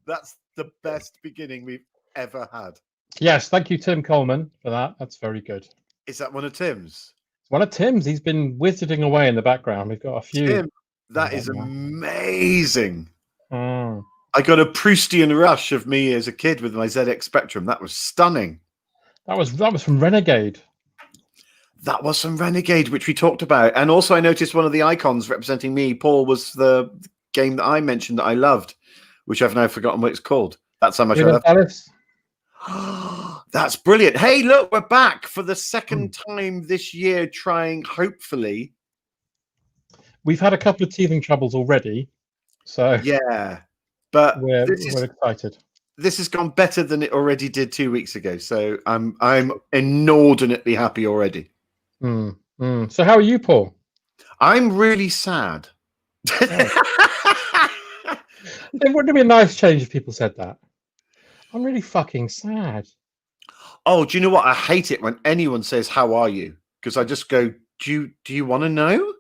That's the best beginning we've ever had. Yes, thank you, Tim Coleman, for that. That's very good. Is that one of Tim's? It's one of Tim's. He's been wizarding away in the background. We've got a few. Tim, that is amazing. Mm. I got a Proustian rush of me as a kid with my ZX Spectrum. That was stunning. That was from Renegade. That was from Renegade, which we talked about. And also I noticed one of the icons representing me, Paul, was the game that I mentioned that I loved, which I've now forgotten what it's called. That's how much I loved it. That's brilliant. Hey, look, we're back for the second time this year trying, hopefully. We've had a couple of teething troubles already. So yeah, but we're excited. This has gone better than it already did 2 weeks ago. So I'm inordinately happy already. So how are you, Paul? I'm really sad. It wouldn't be a nice change if people said that. I'm really fucking sad. Oh, do you know what? I hate it when anyone says, "How are you?" Because I just go, "Do you want to know?"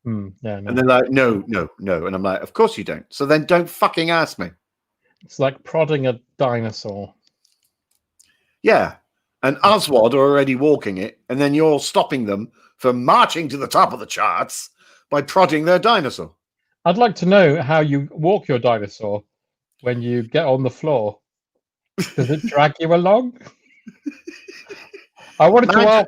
Yeah, no. And they're like, "No." And I'm like, "Of course you don't." So then don't fucking ask me. It's like prodding a dinosaur. Yeah. And Oswald are already walking it, and then you're stopping them from marching to the top of the charts by prodding their dinosaur. I'd like to know how you walk your dinosaur when you get on the floor. Does it drag you along? I wanted to ask.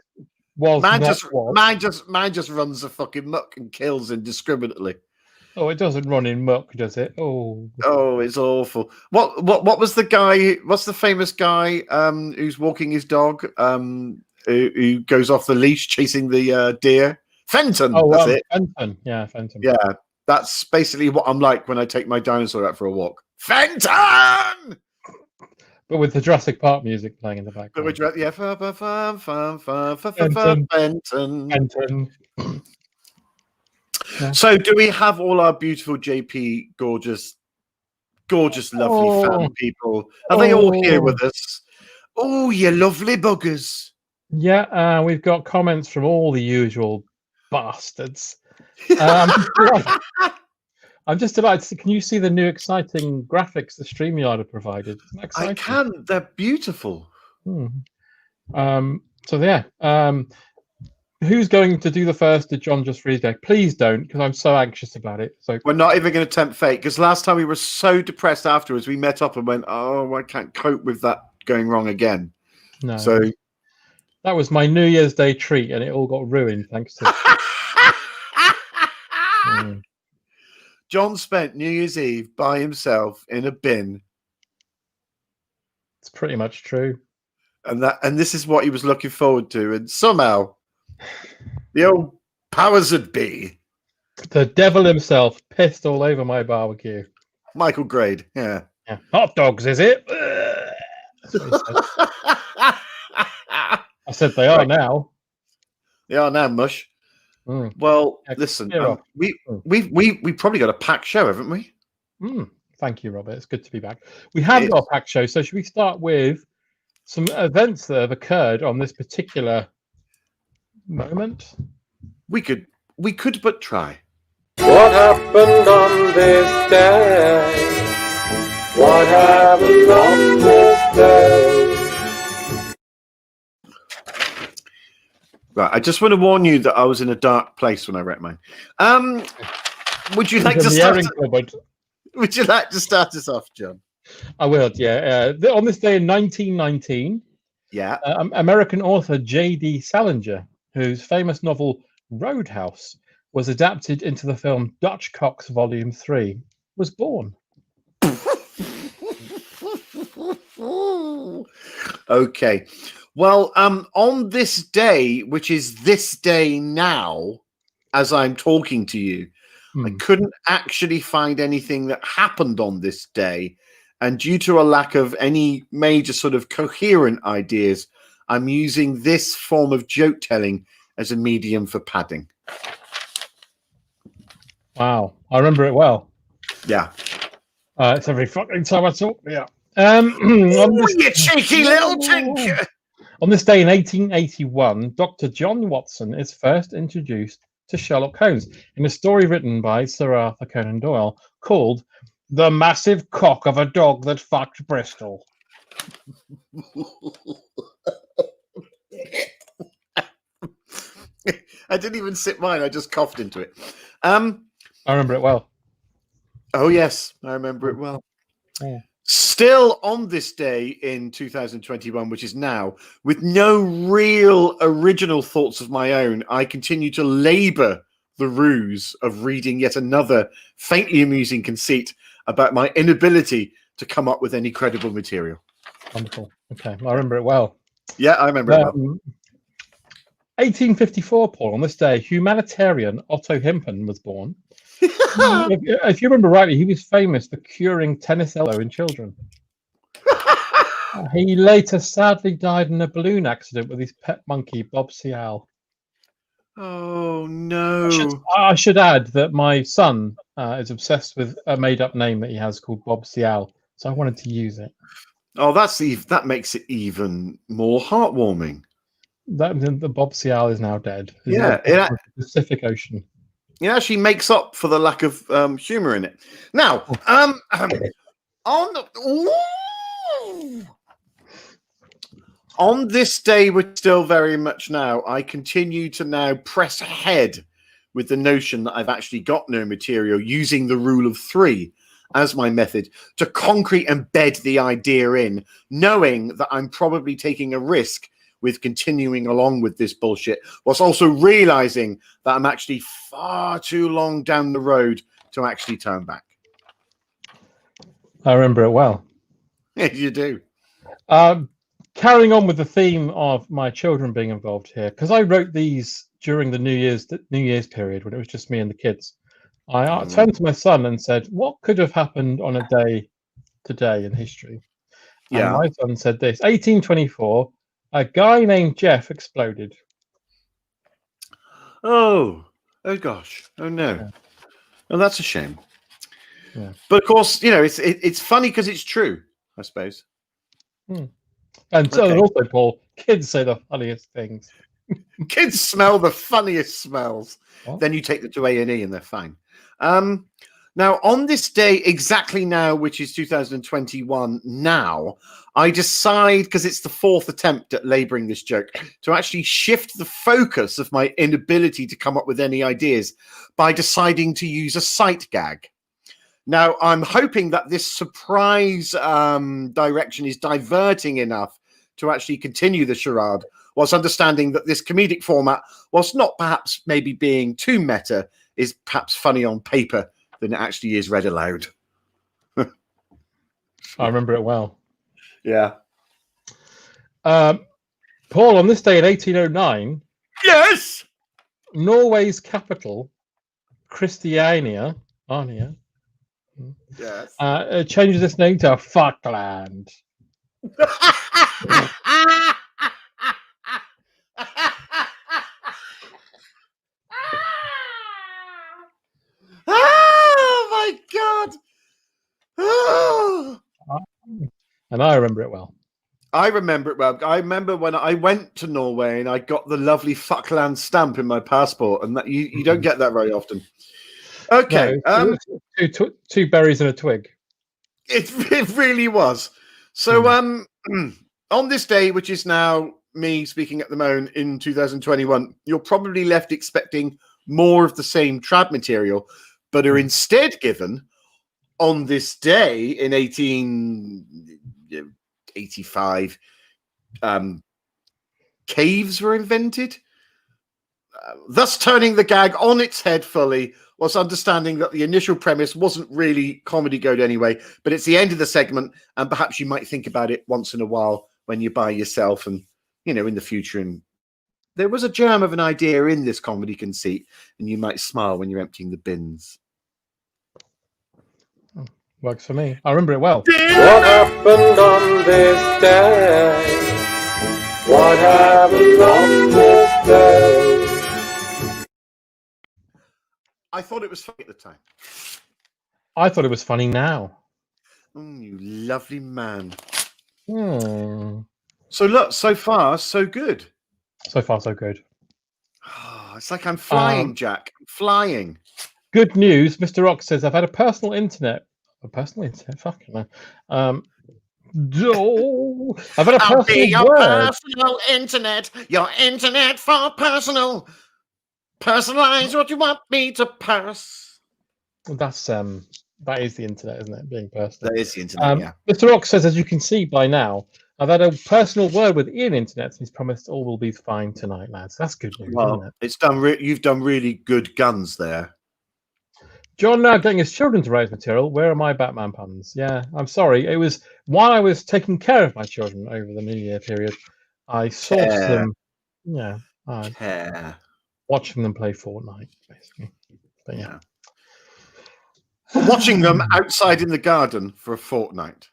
Mine just runs the fucking muck and kills indiscriminately. Oh, it doesn't run in muck, does it? Oh, it's awful. What was the guy? What's the famous guy who's walking his dog? Who goes off the leash chasing the deer? Fenton. Oh, that's it. Fenton. Yeah, Fenton. Yeah, that's basically what I'm like when I take my dinosaur out for a walk. Fenton. But with the Jurassic Park music playing in the background. Fenton. Yeah. So, do we have all our beautiful JP, gorgeous, lovely fan people? Are they all here with us? Oh, you lovely buggers. Yeah, we've got comments from all the usual bastards. I'm just delighted. Can you see the new exciting graphics the StreamYard have provided? I can. They're beautiful. So, yeah. Who's going to do the first? Did John just read there? Please don't, because I'm so anxious about it. So we're not even going to tempt fate, because last time we were so depressed afterwards, we met up and went, "Oh, I can't cope with that going wrong again." No. So that was my New Year's Day treat, and it all got ruined thanks to. John spent New Year's Eve by himself in a bin. It's pretty much true. And this is what he was looking forward to, and somehow. The old powers that be. The devil himself pissed all over my barbecue. Michael Grade, yeah. Hot dogs, is it? I said they are now. They are now, mush. Well, listen, we probably got a packed show, haven't we? Thank you, Robert. It's good to be back. We have got a packed show, so should we start with some events that have occurred on this particular moment? We could but try. What happened on this day? What happened on this day? Right, I just want to warn you that I was in a dark place when I read mine. Would you like to start? Would you like to start us off, John? I will. Yeah. On this day in 1919, American author J.D. Salinger, whose famous novel Roadhouse was adapted into the film Dutch Cocks Volume 3, was born. Okay. Well, on this day, which is this day now, as I'm talking to you, I couldn't actually find anything that happened on this day. And due to a lack of any major sort of coherent ideas, I'm using this form of joke telling as a medium for padding. Wow. I remember it well. Yeah. It's every fucking time I talk. Yeah. You cheeky little tinker. On this day in 1881, Dr. John Watson is first introduced to Sherlock Holmes in a story written by Sir Arthur Conan Doyle called The Massive Cock of a Dog That Fucked Bristol. I didn't even sip mine. I just coughed into it. I remember it well. Oh, yes. I remember it well. Yeah. Still on this day in 2021, which is now, with no real original thoughts of my own, I continue to labour the ruse of reading yet another faintly amusing conceit about my inability to come up with any credible material. Wonderful. Okay, I remember it well. Yeah, I remember it well. 1854, Paul, on this day, humanitarian Otto Himpen was born. If you remember rightly, he was famous for curing tennis elbow in children. He later sadly died in a balloon accident with his pet monkey, Bob Cial. Oh, no. I should add that my son is obsessed with a made-up name that he has called Bob Cial, so I wanted to use it. Oh, that makes it even more heartwarming. The Bob Cial is now dead. Yeah, the Pacific Ocean. It actually makes up for the lack of humor in it. Now, on this day, we're still very much now, I continue to now press ahead with the notion that I've actually got no material, using the rule of 3 as my method to concrete embed the idea in, knowing that I'm probably taking a risk with continuing along with this bullshit, whilst also realizing that I'm actually far too long down the road to actually turn back. I remember it well. Yeah, you do. Carrying on with the theme of my children being involved here, because I wrote these during the New Year's period when it was just me and the kids. I turned to my son and said, "What could have happened on a day today in history?" Yeah. And my son said this: 1824. A guy named Jeff exploded. Oh gosh. Oh no. Yeah. Oh, that's a shame. Yeah. But of course, it's funny because it's true, I suppose. And so also, Paul, kids say the funniest things. Kids smell the funniest smells. What? Then you take them to A&E and they're fine. Now, on this day, exactly now, which is 2021 now, I decide, because it's the 4th attempt at labouring this joke, to actually shift the focus of my inability to come up with any ideas by deciding to use a sight gag. Now, I'm hoping that this surprise direction is diverting enough to actually continue the charade, whilst understanding that this comedic format, whilst not perhaps maybe being too meta, is perhaps funny on paper than it actually is read aloud. I remember it well. Yeah. Paul, on this day in 1809, yes, Norway's capital, Christiania, yes. changes its name to Fuckland. Oh my God. Oh. And I remember it well. I remember it well. I remember when I went to Norway and I got the lovely Fuckland stamp in my passport, and that you don't get that very often. Okay. No, two berries and a twig. It really was. So on this day, which is now me speaking at the moment in 2021, you're probably left expecting more of the same trad material, but are instead given on this day in 1885, caves were invented, thus turning the gag on its head fully, whilst understanding that the initial premise wasn't really comedy gold anyway, but it's the end of the segment, and perhaps you might think about it once in a while when you're by yourself and, in the future. And there was a germ of an idea in this comedy conceit, and you might smile when you're emptying the bins. Works for me. I remember it well. What happened on this day? What happened on this day? I thought it was funny at the time. I thought it was funny now. You lovely man. Hmm. So look, so far, so good. So far, so good. Oh, it's like I'm flying, Jack. I'm flying. good news. Mr. Rock says, I've had a personal internet. Fucking man. I've had a I'll be personal your word. personal internet. Your internet for personal. Personalize what you want me to pass. That is the internet, isn't it? Being personal. That is the internet, yeah. Mr. Rock says, as you can see by now, I've had a personal word with Ian Internet. He's promised all will be fine tonight, lads. That's good news, isn't it? It's done. You've done really good guns there. John now getting his children to raise material. Where are my Batman puns? Yeah, I'm sorry. It was while I was taking care of my children over the New Year period. I sourced them. Yeah, watching them play Fortnite, basically. But yeah. Watching them outside in the garden for a fortnight.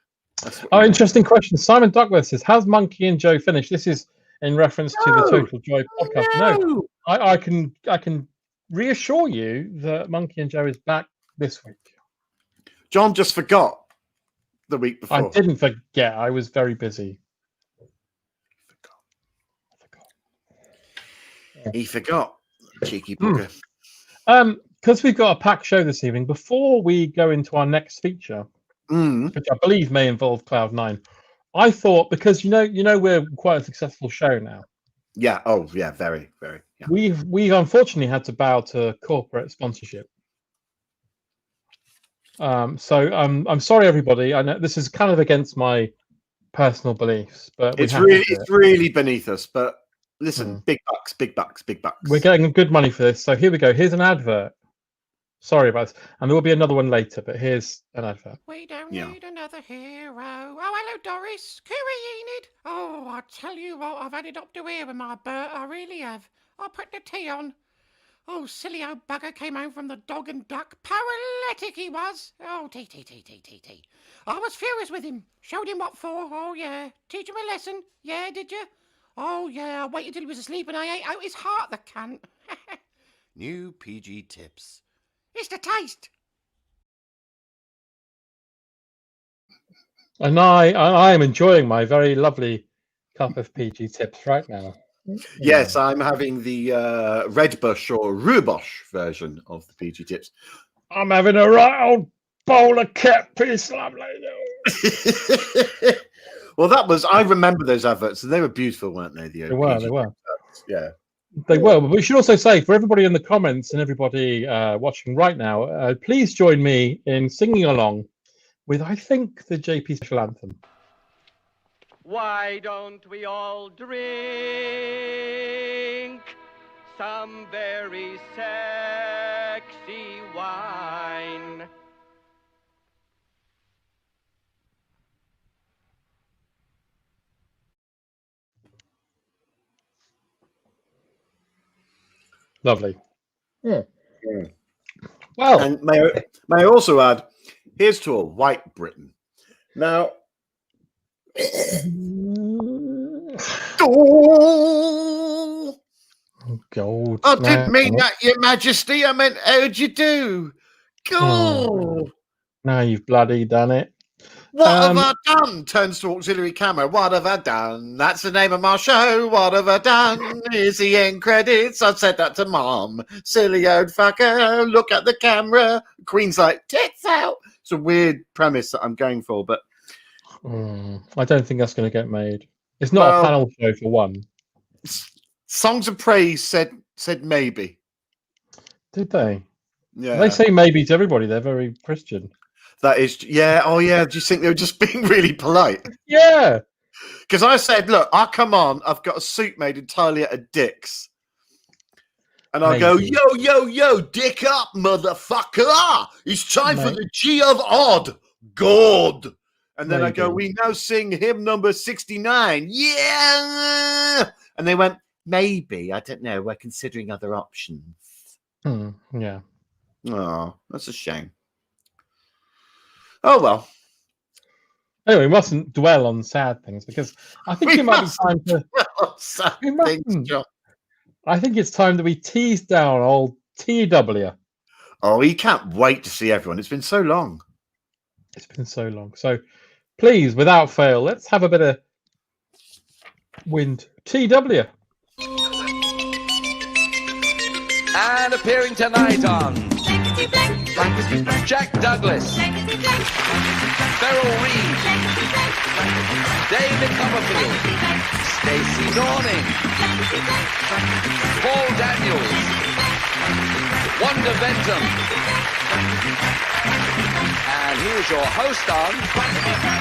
Interesting question. Simon Duckworth says, "Has Monkey and Joe finished?" This is in reference to the Total Joy podcast. No, I can reassure you that Monkey and Joe is back this week. John just forgot the week before. I didn't forget. I was very busy. He forgot. Cheeky bugger. Because we've got a packed show this evening, before we go into our next feature, which I believe may involve Cloud9, I thought, because you know we're quite a successful show now. Yeah. Oh, yeah. Very, very. Yeah. We've unfortunately had to bow to corporate sponsorship. So I'm sorry, everybody. I know this is kind of against my personal beliefs, but it's really beneath us. But listen, big bucks. We're getting good money for this. So here we go. Here's an advert. Sorry about this. And there will be another one later, but here's an advert. We don't need another hero. Oh, hello, Doris. Cooey, Enid. Oh, I tell you what, I've had it up to here with my Bert. I really have. I'll put the tea on. Oh, silly old bugger came home from the dog and duck. Paralytic he was. Oh, tea. I was furious with him. Showed him what for. Oh, yeah. Teach him a lesson. Yeah, did you? Oh, yeah. I waited till he was asleep and I ate out his heart, the cunt. New PG tips. It's the taste. And I am enjoying my very lovely cup of PG tips right now. Yes, I'm having the Redbush or Rubosh version of the PG tips. I'm having a right old bowl of cat piece, lovely. Well, I remember those adverts, and they were beautiful, weren't they? They were. Yeah. They were, but we should also say, for everybody in the comments and everybody watching right now, please join me in singing along with, I think, the JP special anthem. Why don't we all drink some very sexy wine? Lovely. Yeah. Well, and may I also add, here's to a white Britain. Now, gold. I didn't mean that, Your Majesty. I meant, how'd you do? Go. Now you've bloody done it. What have I done? Turns to auxiliary camera. What have I done? That's the name of my show. What have I done? Here's the end credits. I've said that to Mom. Silly old fucker. Look at the camera. Queen's like, tits out. It's a weird premise that I'm going for, but I don't think that's going to get made. It's not a panel show for one. Songs of Praise said maybe. Did they? Yeah. They say maybe to everybody. They're very Christian. That is, yeah. Oh, yeah. Do you think they were just being really polite? Yeah. Because I said, look, I'll come on. I've got a suit made entirely out of dicks. And I'll go, yo, dick up, motherfucker. It's time for the G of odd. God. And then I go, we now sing hymn number 69. Yeah. And they went, maybe. I don't know. We're considering other options. Yeah. Oh, that's a shame. Oh, well. Anyway, we mustn't dwell on sad things because I think it might be time to. I think it's time that we tease down old TW. Oh, he can't wait to see everyone. It's been so long. It's been so long. So please, without fail, let's have a bit of wind. TW. And appearing tonight on Jack Douglas, Beryl Reid, David Copperfield, Stacey Dorning, Paul Daniels, Wanda Bentham, and here's your host on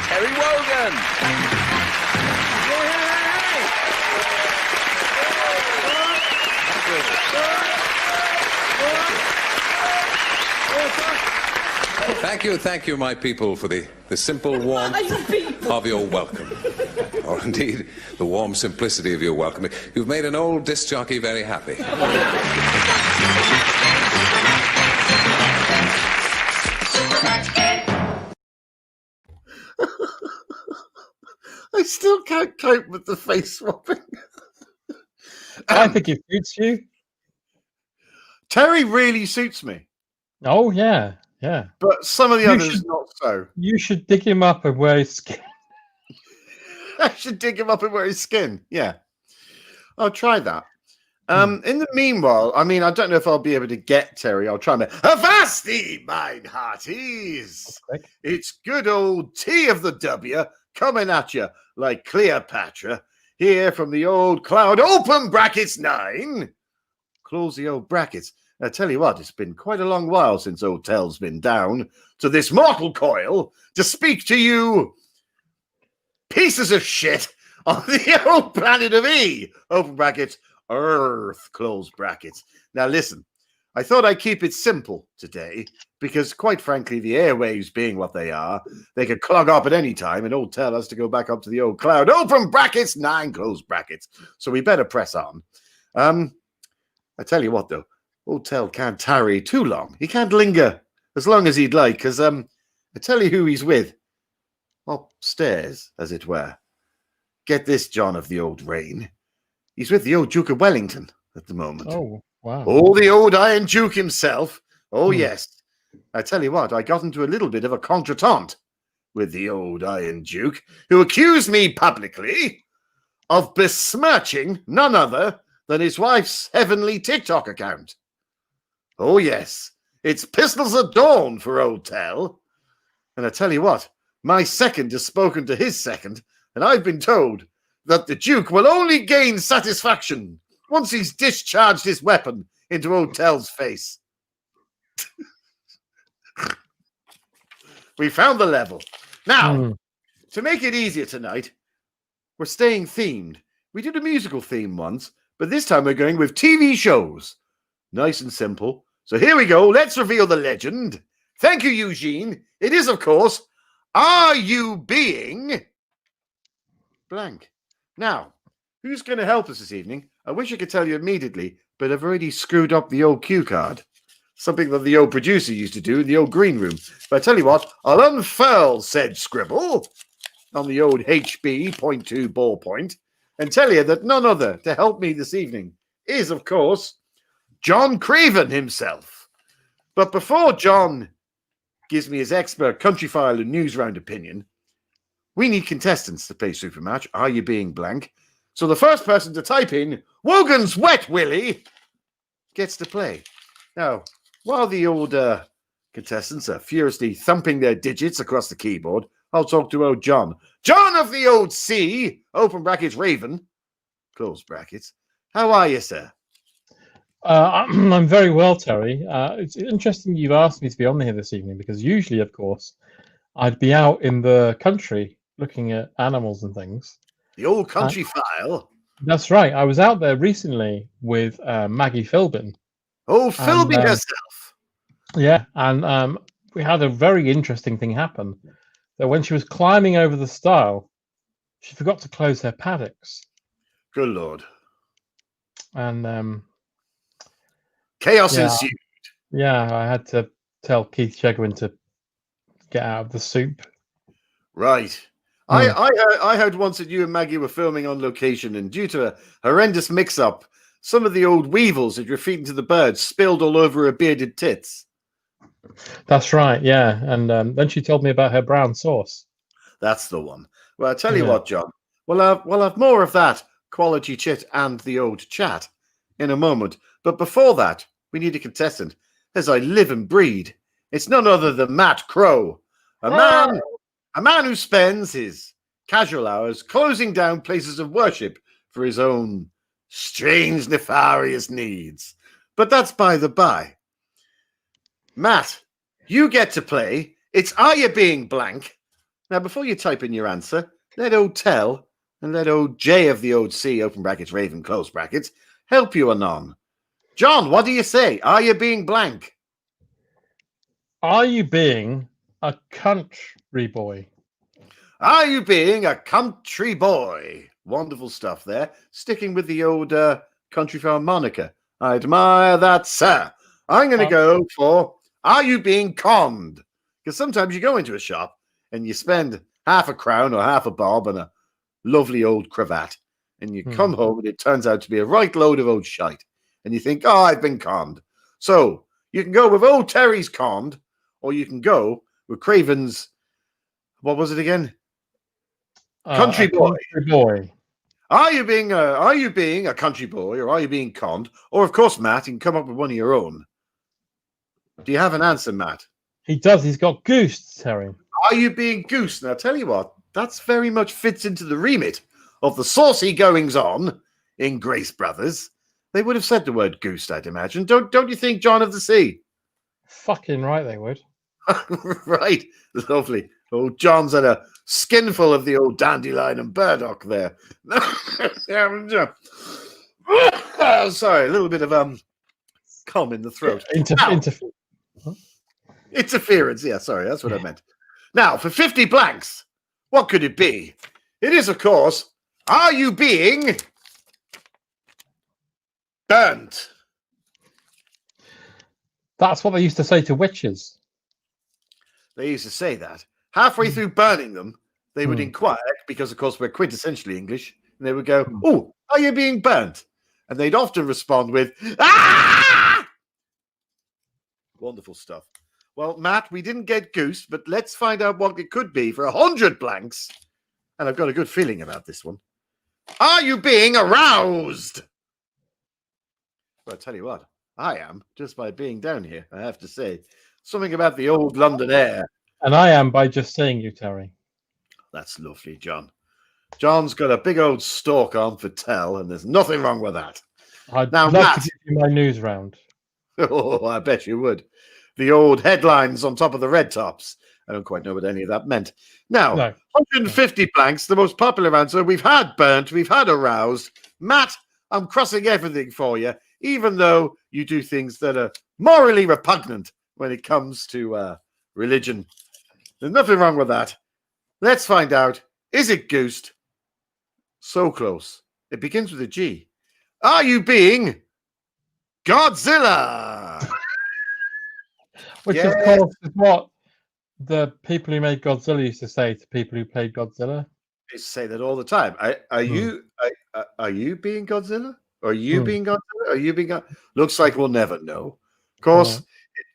Terry Wogan. Thank you, my people, for the simple warmth of your welcome. Or indeed, the warm simplicity of your welcome. You've made an old disc jockey very happy. I still can't cope with the face swapping. I think it suits you. Terry really suits me. Oh, yeah. Yeah. But some of the others not so. You should dig him up and wear his skin. I should dig him up and wear his skin. Yeah. I'll try that. In the meanwhile, I mean, I don't know if I'll be able to get Terry. I'll try. Avasti, mine hearties. Okay. It's good old T of the W coming at you like Cleopatra here from the old cloud. Open brackets 9. Close the old brackets. I tell you what, it's been quite a long while since old Tell's been down to this mortal coil to speak to you pieces of shit on the old planet of E. Open brackets, Earth, close brackets. Now listen, I thought I'd keep it simple today because quite frankly, the airwaves being what they are, they could clog up at any time and old Tell has to go back up to the old cloud. Open brackets, 9, close brackets. So we better press on. I tell you what though, old Tell can't tarry too long. He can't linger as long as he'd like, because I tell you who he's with. Upstairs, as it were. Get this, John of the old reign. He's with the old Duke of Wellington at the moment. Oh, wow. Oh, the old Iron Duke himself. Oh, yes. I tell you what, I got into a little bit of a contretemps with the old Iron Duke, who accused me publicly of besmirching none other than his wife's heavenly TikTok account. Oh, yes. It's pistols at dawn for old Tell. And I tell you what, my second has spoken to his second, and I've been told that the Duke will only gain satisfaction once he's discharged his weapon into old Tell's face. We found the level. Now, to make it easier tonight, we're staying themed. We did a musical theme once, but this time we're going with TV shows. Nice and simple. So here we go. Let's reveal the legend. Thank you, Eugene. It is, of course, Are You Being Blank? Now, who's going to help us this evening? I wish I could tell you immediately, but I've already screwed up the old cue card. Something that the old producer used to do in the old green room. But I tell you what, I'll unfurl said scribble on the old HB .2 ballpoint and tell you that none other to help me this evening is, of course, John Craven himself. But before John gives me his expert country file and news round opinion, we need contestants to play Supermatch. Are You Being Blank? So the first person to type in Wogan's Wet Willy gets to play. Now, while the old contestants are furiously thumping their digits across the keyboard, I'll talk to old John. John of the old C, open brackets, Raven, close brackets. How are you, sir? I'm very well, Terry. It's interesting you've asked me to be on here this evening because usually, of course, I'd be out in the country looking at animals and things. The old country file. That's right. I was out there recently with Maggie Philbin. Oh, Philby herself. Yeah, and we had a very interesting thing happen. That when she was climbing over the stile, she forgot to close her paddocks. Good Lord. And chaos ensued. Yeah, I had to tell Keith Chegwin to get out of the soup. Right. I heard once that you and Maggie were filming on location, and due to a horrendous mix-up, some of the old weevils that you're feeding to the birds spilled all over her bearded tits. That's right, yeah. And then she told me about her brown sauce. That's the one. Well, I tell you what, John. We'll have more of that quality chit and the old chat in a moment. But before that, we need a contestant. as I live and breed. It's none other than Matt Crow, a man who spends his casual hours closing down places of worship for his own strange, nefarious needs. But that's by the by. Matt, you get to play. It's Are You Being Blank? Now, before you type in your answer, let old Tell and let old J of the old C, open brackets, Raven, close brackets, help you anon. John, what do you say? Are you being blank? Are you being a country boy? Are you being a country boy? Wonderful stuff there. Sticking with the old country farm moniker. I admire that, sir. I'm going to go for Are You Being Conned? Because sometimes you go into a shop and you spend half a crown or half a bob on a lovely old cravat, and you come home and it turns out to be a right load of old shite. And you think, oh, I've been conned. So you can go with Old Terry's Conned, or you can go with Craven's, what was it again? Country boy. Country boy. Are you being a country boy, or are you being conned? Or, of course, Matt, you can come up with one of your own. Do you have an answer, Matt? He does. He's got goosed, Terry. Are you being goosed? Now, tell you what, that's very much fits into the remit of the saucy goings-on in Grace Brothers. They would have said the word goosed, I'd imagine. Don't you think, John of the Sea? Fucking right they would. Right. Lovely. Old John's had a skinful of the old dandelion and burdock there. Sorry, a little bit of calm in the throat. Interference, yeah, sorry, that's what I meant. Now, for 50 blanks, what could it be? It is, of course, Are You Being Burnt? That's what they used to say to witches. They used to say that. Halfway through burning them, they would inquire, because, of course, we're quintessentially English, and they would go, oh, are you being burnt? And they'd often respond with, ah! Wonderful stuff. Well, Matt, we didn't get goosed, but let's find out what it could be for 100 blanks. And I've got a good feeling about this one. Are you being aroused? Well, I'll tell you what, I am, just by being down here, I have to say. Something about the old London air. And I am by just seeing you, Terry. That's lovely, John. John's got a big old stalk on for Tell, and there's nothing wrong with that. I'd love to give you my news round. Oh, I bet you would. The old headlines on top of the red tops. I don't quite know what any of that meant. Now, 150 blanks, the most popular answer. We've had burnt, we've had aroused. Matt, I'm crossing everything for you, even though you do things that are morally repugnant when it comes to religion. There's nothing wrong with that. Let's find out. Is it goosed? So close. It begins with a G. Are you being Godzilla? Which, of course, is what the people who made Godzilla used to say to people who played Godzilla. They say that all the time. Are you being Godzilla? Are you being Godzilla? Are you being Looks like we'll never know. Of course, it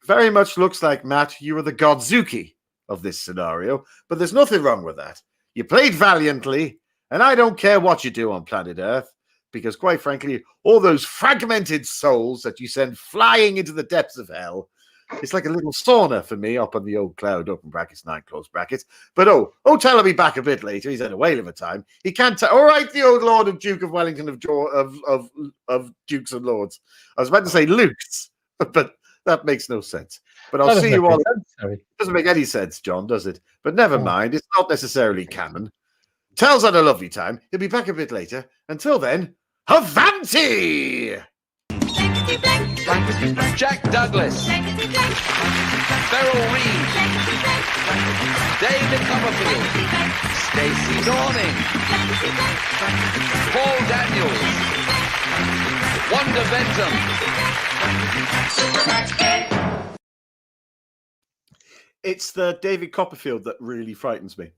very much looks like, Matt, you were the Godzuki of this scenario, but there's nothing wrong with that. You played valiantly, and I don't care what you do on planet Earth, because quite frankly, all those fragmented souls that you send flying into the depths of hell, it's like a little sauna for me up on the old cloud, open brackets, 9 close brackets. But Tell will be back a bit later. He's had a whale of a time. He can't all right, the old Lord of Duke of Wellington of Dukes and Lords. I was about to say Luke's, but that makes no sense. But I'll see you all. It doesn't make any sense, John, does it? But never mind. It's not necessarily canon. Tell's had a lovely time. He'll be back a bit later. Until then, Havanti! Jack Douglas, Beryl Reid, David Copperfield, Stacey Dorning, Paul Daniels, Wanda Bentham. It's the David Copperfield that really frightens me.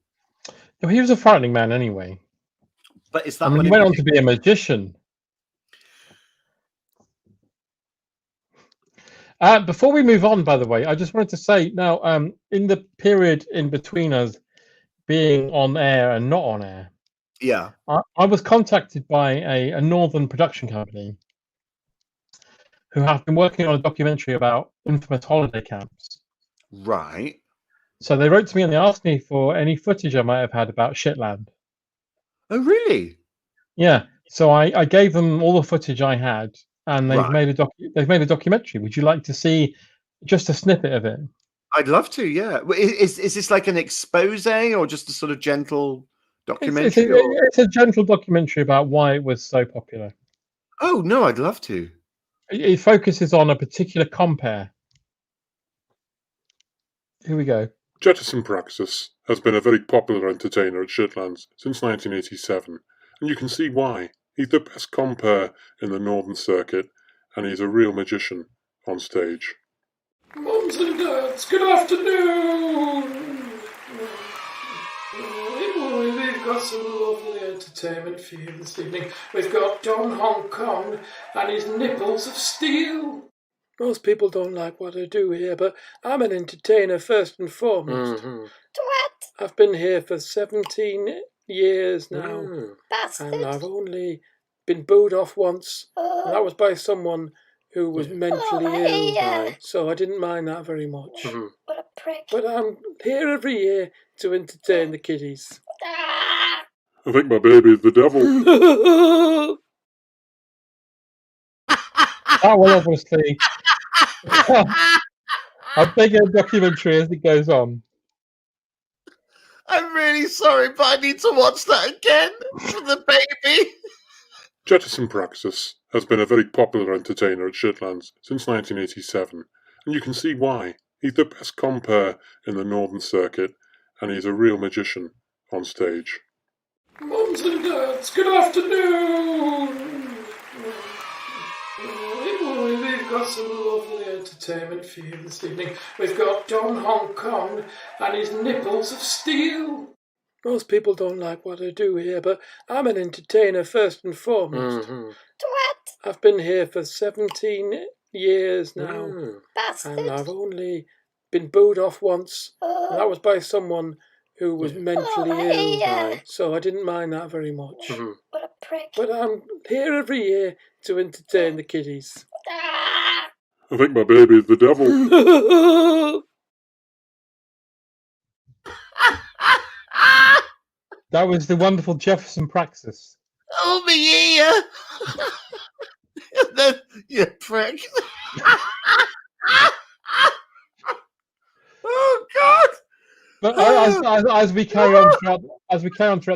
He was a frightening man anyway. But it's that he went on to be a magician. Before we move on, by the way, I just wanted to say now, in the period in between us being on air and not on air, I was contacted by a northern production company who have been working on a documentary about infamous holiday camps. Right. So they wrote to me and they asked me for any footage I might have had about Shetland. Oh, really? Yeah. So I gave them all the footage I had, and they've Right. made a documentary. Would you like to see just a snippet of it? I'd love to. Yeah. Is this like an expose or just a sort of gentle documentary? It's a gentle documentary about why it was so popular. Oh no, I'd love to. It focuses on a particular compere. Here we go. Jettison Praxis has been a very popular entertainer at Shetlands since 1987, and you can see why. He's the best compere in the Northern Circuit, and he's a real magician on stage. Mums and dads, good afternoon! We've got some lovely entertainment for you this evening. We've got Don Hong Kong and his nipples of steel. Most people don't like what I do here, but I'm an entertainer first and foremost. I've been here for 17 years now, and I've only been booed off once, and that was by someone who was mentally ill, so I didn't mind that very much. What a prick. But I'm here every year to entertain the kiddies. I think my baby's the devil. That will obviously a bigger documentary as it goes on. I'm really sorry, but I need to watch that again for the baby. Jettison Praxis has been a very popular entertainer at Shetlands since 1987, and you can see why. He's the best compere in the Northern Circuit, and he's a real magician on stage. Mums and dads, good afternoon! We've got some lovely entertainment for you this evening. We've got Don Hong Kong and his nipples of steel. Most people don't like what I do here, but I'm an entertainer first and foremost. I've been here for 17 years now, and I've only been booed off once, and that was by someone who was mentally ill, so I didn't mind that very much. What a prick. But I'm here every year to entertain the kiddies. I think my baby's the devil. That was the wonderful Jefferson Praxis. Oh, me ear! You prick! Oh God! But as we carry on throughout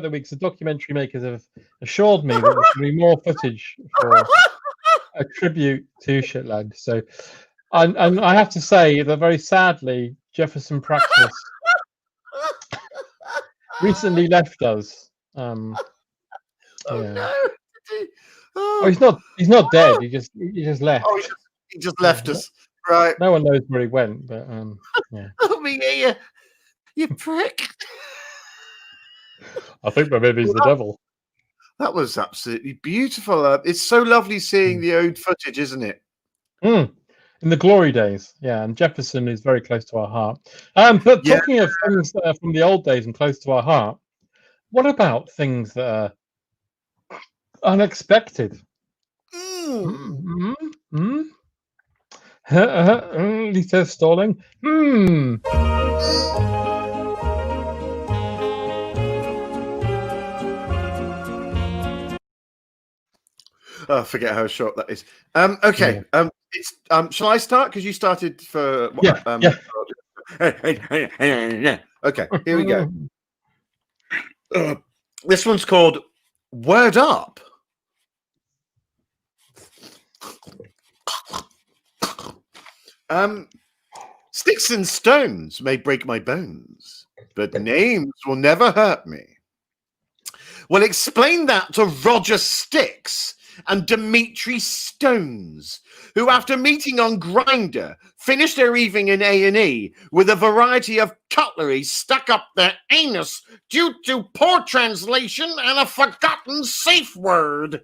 the weeks, the documentary makers have assured me that there's going to be more footage for a tribute to Shetland. So, and I have to say that very sadly, Jefferson Praxis recently left us. Oh Yeah. no! Oh, he's not dead. He just left. Oh, he just left us. Right. No one knows where he went, but yeah. Oh, me ear! You prick! I think my baby's the devil. That was absolutely beautiful. It's so lovely seeing the old footage, isn't it? In the glory days, yeah. And Jefferson is very close to our heart. But talking of things that are from the old days and close to our heart, what about things that are unexpected? Lisa Stalling. Oh, forget how short that is. Okay. Yeah. It's shall I start? Because you started for Yeah. Okay, here we go. This one's called Word Up. Sticks and stones may break my bones, but names will never hurt me. Well, explain that to Roger Sticks and Dimitri Stones, who, after meeting on Grindr, finished their evening in A&E with a variety of cutlery stuck up their anus due to poor translation and a forgotten safe word.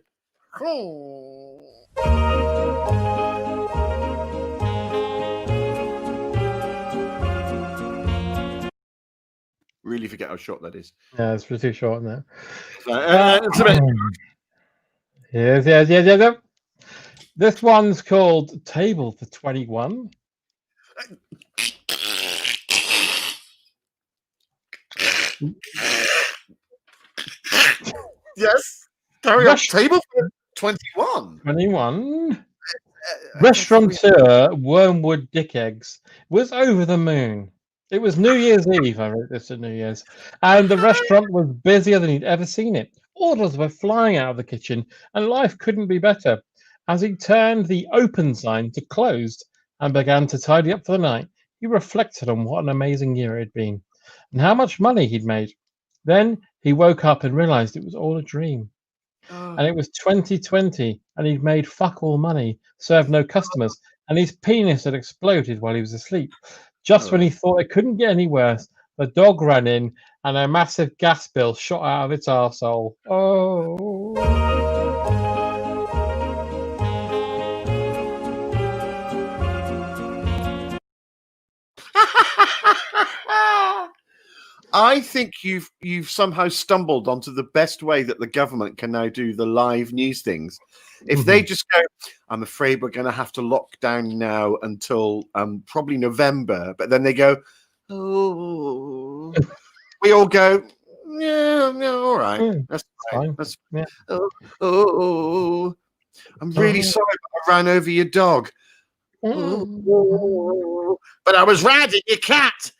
Really forget how short that is. Yeah, it's pretty short now. It's a bit... Yes. This one's called Table for 21. Yes. Carry on. Table for 21. 21. Restaurateur Wormwood Dick Eggs was over the moon. It was New Year's Eve. I wrote this at New Year's. And the restaurant was busier than he'd ever seen it. Orders were flying out of the kitchen, and life couldn't be better. As he turned the open sign to closed and began to tidy up for the night, he reflected on what an amazing year it had been and how much money he'd made. Then he woke up and realized it was all a dream. And it was 2020, and he'd made fuck all money, served no customers, and his penis had exploded while he was asleep. Just when he thought it couldn't get any worse, the dog ran in, and a massive gas bill shot out of its arsehole. Oh. I think you've somehow stumbled onto the best way that the government can now do the live news things. If they just go, I'm afraid we're going to have to lock down now until probably November, but then they go, oh, we all go, yeah, all right, that's fine. That's yeah. Oh, I'm really sorry, but I ran over your dog. Oh, but I was riding your cat.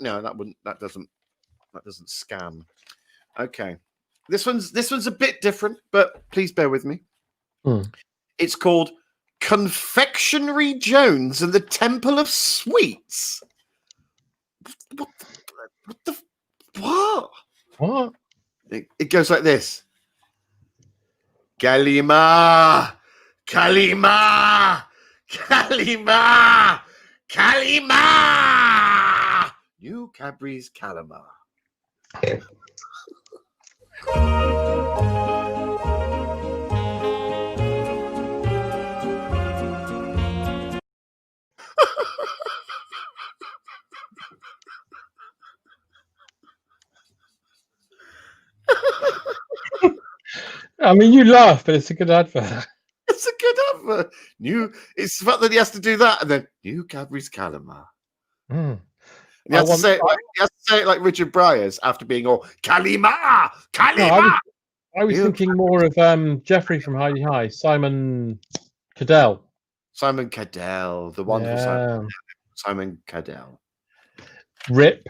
No, that doesn't scam. Okay. This one's a bit different, but please bear with me. It's called Confectionery Jones and the Temple of Sweets. What? It goes like this. Kalima, Kalima, Kalima, Kalima. New Cadbury's Calamar. I mean, you laugh, but it's a good advert. It's a good advert. It's the fact that he has to do that and then New Cadbury's Calamar. He has to say it like Richard Bryars after being all Kalima, Kalima. No, I was thinking more of Jeffrey from Heidi High, Simon Cadell. Simon Cadell, the wonderful Simon Cadell. Rip.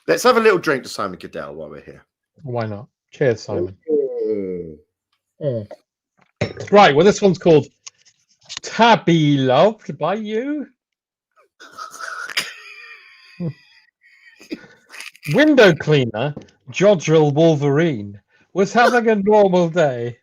Let's have a little drink to Simon Cadell while we're here. Why not? Cheers, Simon. Right, well, this one's called Tabby Loved by You. Window cleaner Jodrell Wolverine was having a normal day,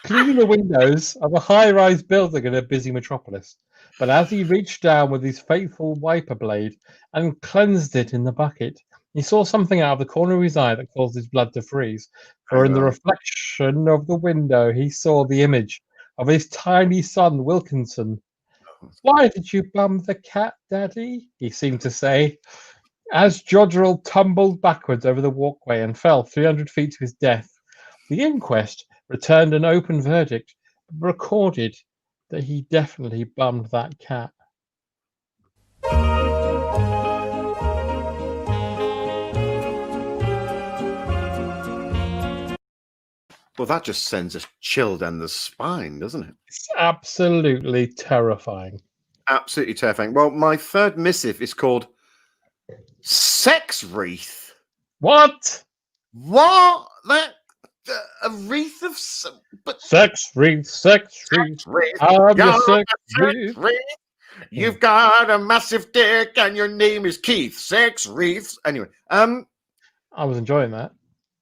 cleaning the windows of a high-rise building in a busy metropolis. But as he reached down with his faithful wiper blade and cleansed it in the bucket, he saw something out of the corner of his eye that caused his blood to freeze. For in the reflection of the window, he saw the image of his tiny son, Wilkinson. "Why did you bum the cat, Daddy?" he seemed to say. As Jodrell tumbled backwards over the walkway and fell 300 feet to his death, the inquest returned an open verdict, but recorded that he definitely bummed that cat. Well, that just sends a chill down the spine, doesn't it? It's absolutely terrifying. Absolutely terrifying. Well, my third missive is called Sex Wreath. What? What? That a wreath of sex wreath, sex wreath. I'm your sex wreath. You've got a massive dick, and your name is Keith. Sex wreaths. Anyway, I was enjoying that.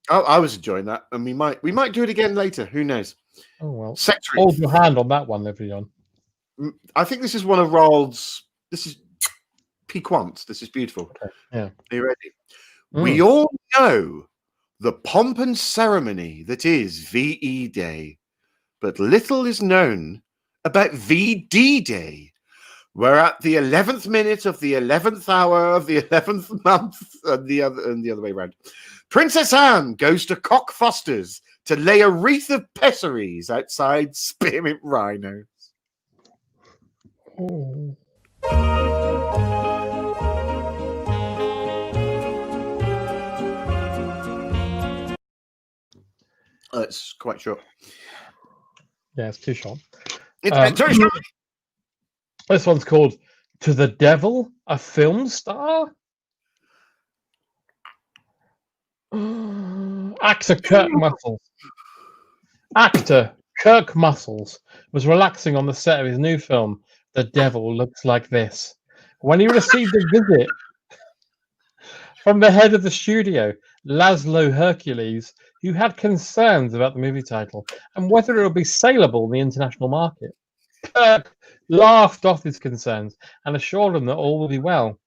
I was enjoying that, and we might do it again later. Who knows? Oh well. Sex wreath. Hold your hand on that one, everyone. I think this is one of Roald's. This is piquant. This is beautiful. Okay. Yeah. Are you ready? We all know the pomp and ceremony that is VE Day, but little is known about VD Day. We're at the 11th minute of the 11th hour of the 11th month, and the other way around. Princess Anne goes to Cockfosters to lay a wreath of pessaries outside Spearmint Rhinos. Oh. It's quite short. Yeah, it's too short. It's very short. This one's called To the Devil, a Film Star? Actor Kirk Muscles was relaxing on the set of his new film, The Devil Looks Like This, when he received a visit from the head of the studio, Laszlo Hercules, who had concerns about the movie title and whether it would be saleable in the international market. Kirk laughed off his concerns and assured him that all would be well.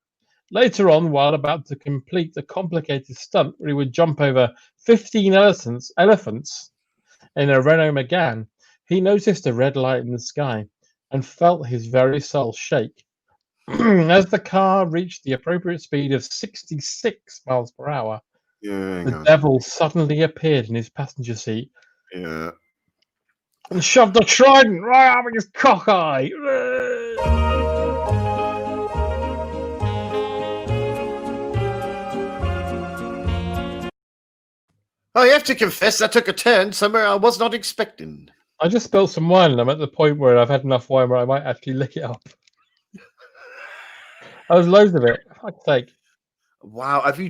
Later on, while about to complete a complicated stunt where he would jump over 15 elephants in a Renault Megane, he noticed a red light in the sky and felt his very soul shake. As the car reached the appropriate speed of 66 miles per hour, the devil suddenly appeared in his passenger seat and shoved a trident right up in his cock eye. I have to confess that took a turn somewhere I was not expecting. I just spilled some wine and I'm at the point where I've had enough wine where I might actually lick it up. There's loads of it. I'd take. Wow, have you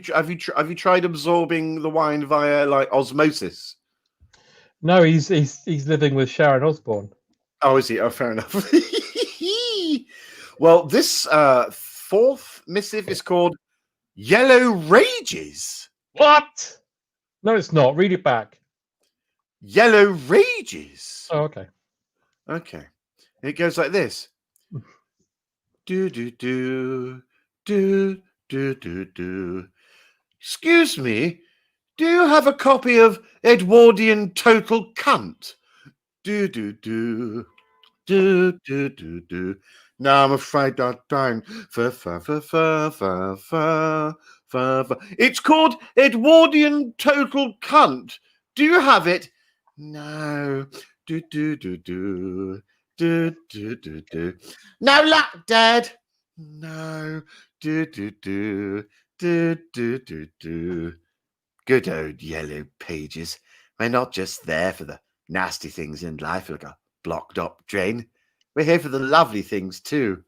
tried absorbing the wine via like osmosis? No, he's living with Sharon Osbourne. Oh, is he? Oh, fair enough. Well, this fourth missive is called Yellow Rages. What? No, it's not. Read it back. Yellow Rages. Oh, okay. Okay. It goes like this. Do do do do do do do. Excuse me, do you have a copy of Edwardian Total Cunt? Do do do do do do do. No, I'm afraid I don't. It's called Edwardian Total Cunt. Do you have it? No. Do do do do. Do, do, do, do. No luck, Dad. No. Do, do, do. Do, do, do, do. Good old Yellow Pages. We're not just there for the nasty things in life like a blocked up drain. We're here for the lovely things too.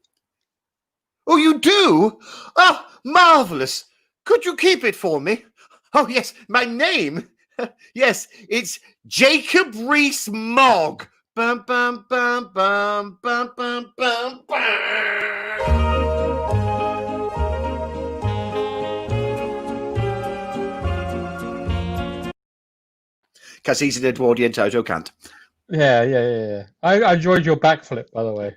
Oh, you do? Oh, marvellous. Could you keep it for me? Oh, yes, my name. Yes, it's Jacob Rees-Mogg. Bum, bum, bum, bum, bum, bum, bum, bum. Because he's an Edwardian Toto Cunt. Yeah. I enjoyed your backflip, by the way.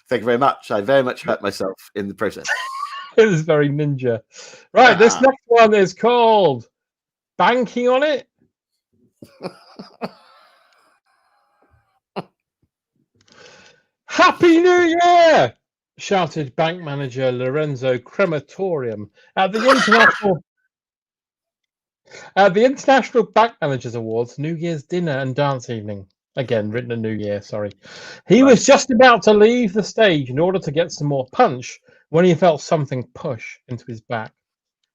Thank you very much. I very much hurt myself in the process. It was very ninja. Right, this next one is called Banking on It. Happy New Year! Shouted bank manager Lorenzo Crematorium at the International Bank Managers Awards New Year's dinner and dance evening. Again, written in New Year, sorry. He was just about to leave the stage in order to get some more punch when he felt something push into his back.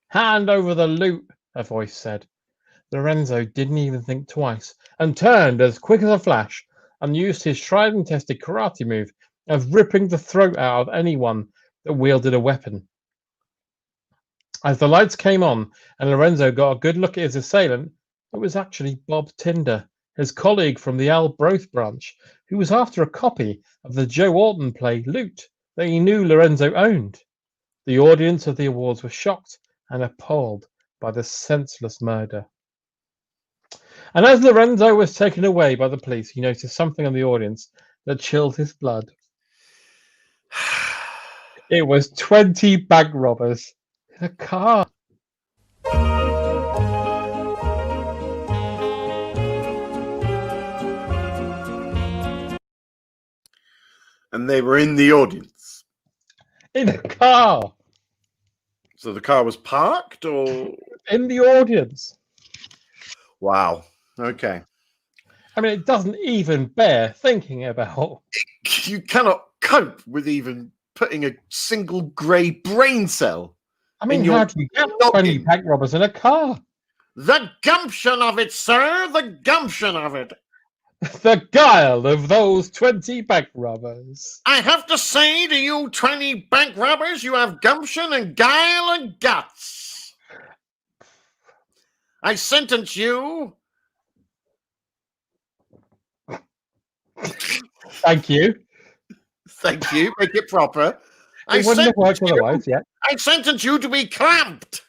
Hand over the loot, a voice said. Lorenzo didn't even think twice and turned as quick as a flash and used his tried and tested karate move of ripping the throat out of anyone that wielded a weapon. As the lights came on and Lorenzo got a good look at his assailant, it was actually Bob Tinder, his colleague from the Al Broth branch, who was after a copy of the Joe Orton play Loot that he knew Lorenzo owned. The audience of the awards were shocked and appalled by the senseless murder. And as Lorenzo was taken away by the police, he noticed something in the audience that chilled his blood. It was 20 bank robbers in a car. And they were in the audience. In a car. So the car was parked or? In the audience. Wow. Okay. I mean, it doesn't even bear thinking about. You cannot cope with even putting a single grey brain cell. I mean, your how do you get noggin. 20 bank robbers in a car? The gumption of it, sir. The gumption of it. The guile of those 20 bank robbers. I have to say to you 20 bank robbers, you have gumption and guile and guts. I sentence you. Thank you. Thank you. Make it proper. It wouldn't have worked otherwise, yeah. I sentence you to be clamped.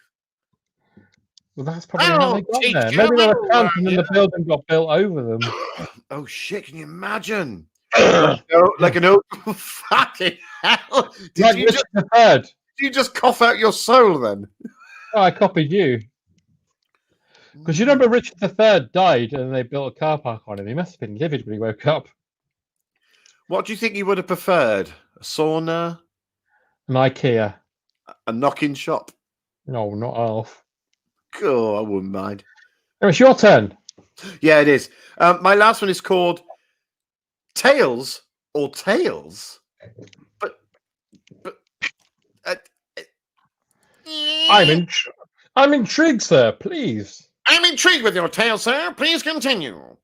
Well, that's probably how they got there. Maybe they were clamped and then the building got built over them. Oh, shit. Can you imagine? like an old fucking hell. Did you just cough out your soul then? Oh, I copied you. Because you remember Richard III died and they built a car park on him. He must have been livid when he woke up. What do you think you would have preferred? A sauna? An IKEA? A knocking shop? No, not half. Oh, I wouldn't mind. It's your turn. Yeah, it is. My last one is called Tails or Tales. But I'm intrigued, sir. Please. I'm intrigued with your tale, sir. Please continue.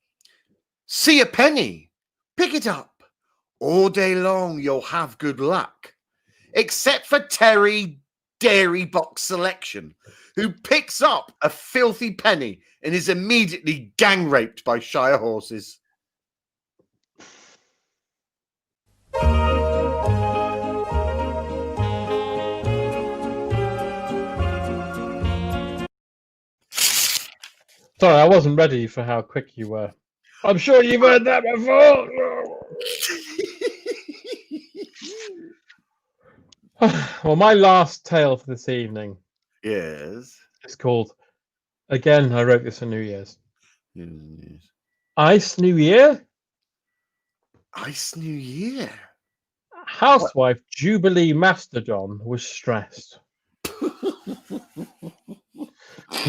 See a penny. Pick it up. All day long you'll have good luck. Except for Terry Dairy Box Selection, who picks up a filthy penny and is immediately gang raped by Shire horses. Sorry, I wasn't ready for how quick you were. I'm sure you've heard that before. Well, my last tale for this evening. Yes. It's called, again, I wrote this for New Year's. Yes. Ice New Year? Ice New Year? Housewife Jubilee Mastodon was stressed.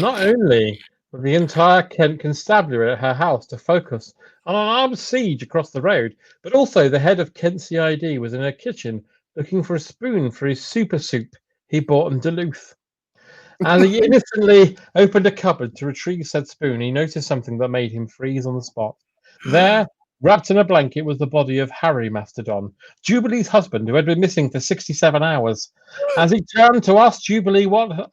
Not only with the entire Kent Constabulary at her house to focus on an armed siege across the road, but also the head of Kent CID was in her kitchen looking for a spoon for his super soup he bought in Duluth. As he innocently opened a cupboard to retrieve said spoon, he noticed something that made him freeze on the spot. There, wrapped in a blanket, was the body of Harry Mastodon, Jubilee's husband, who had been missing for 67 hours. As he turned to ask Jubilee what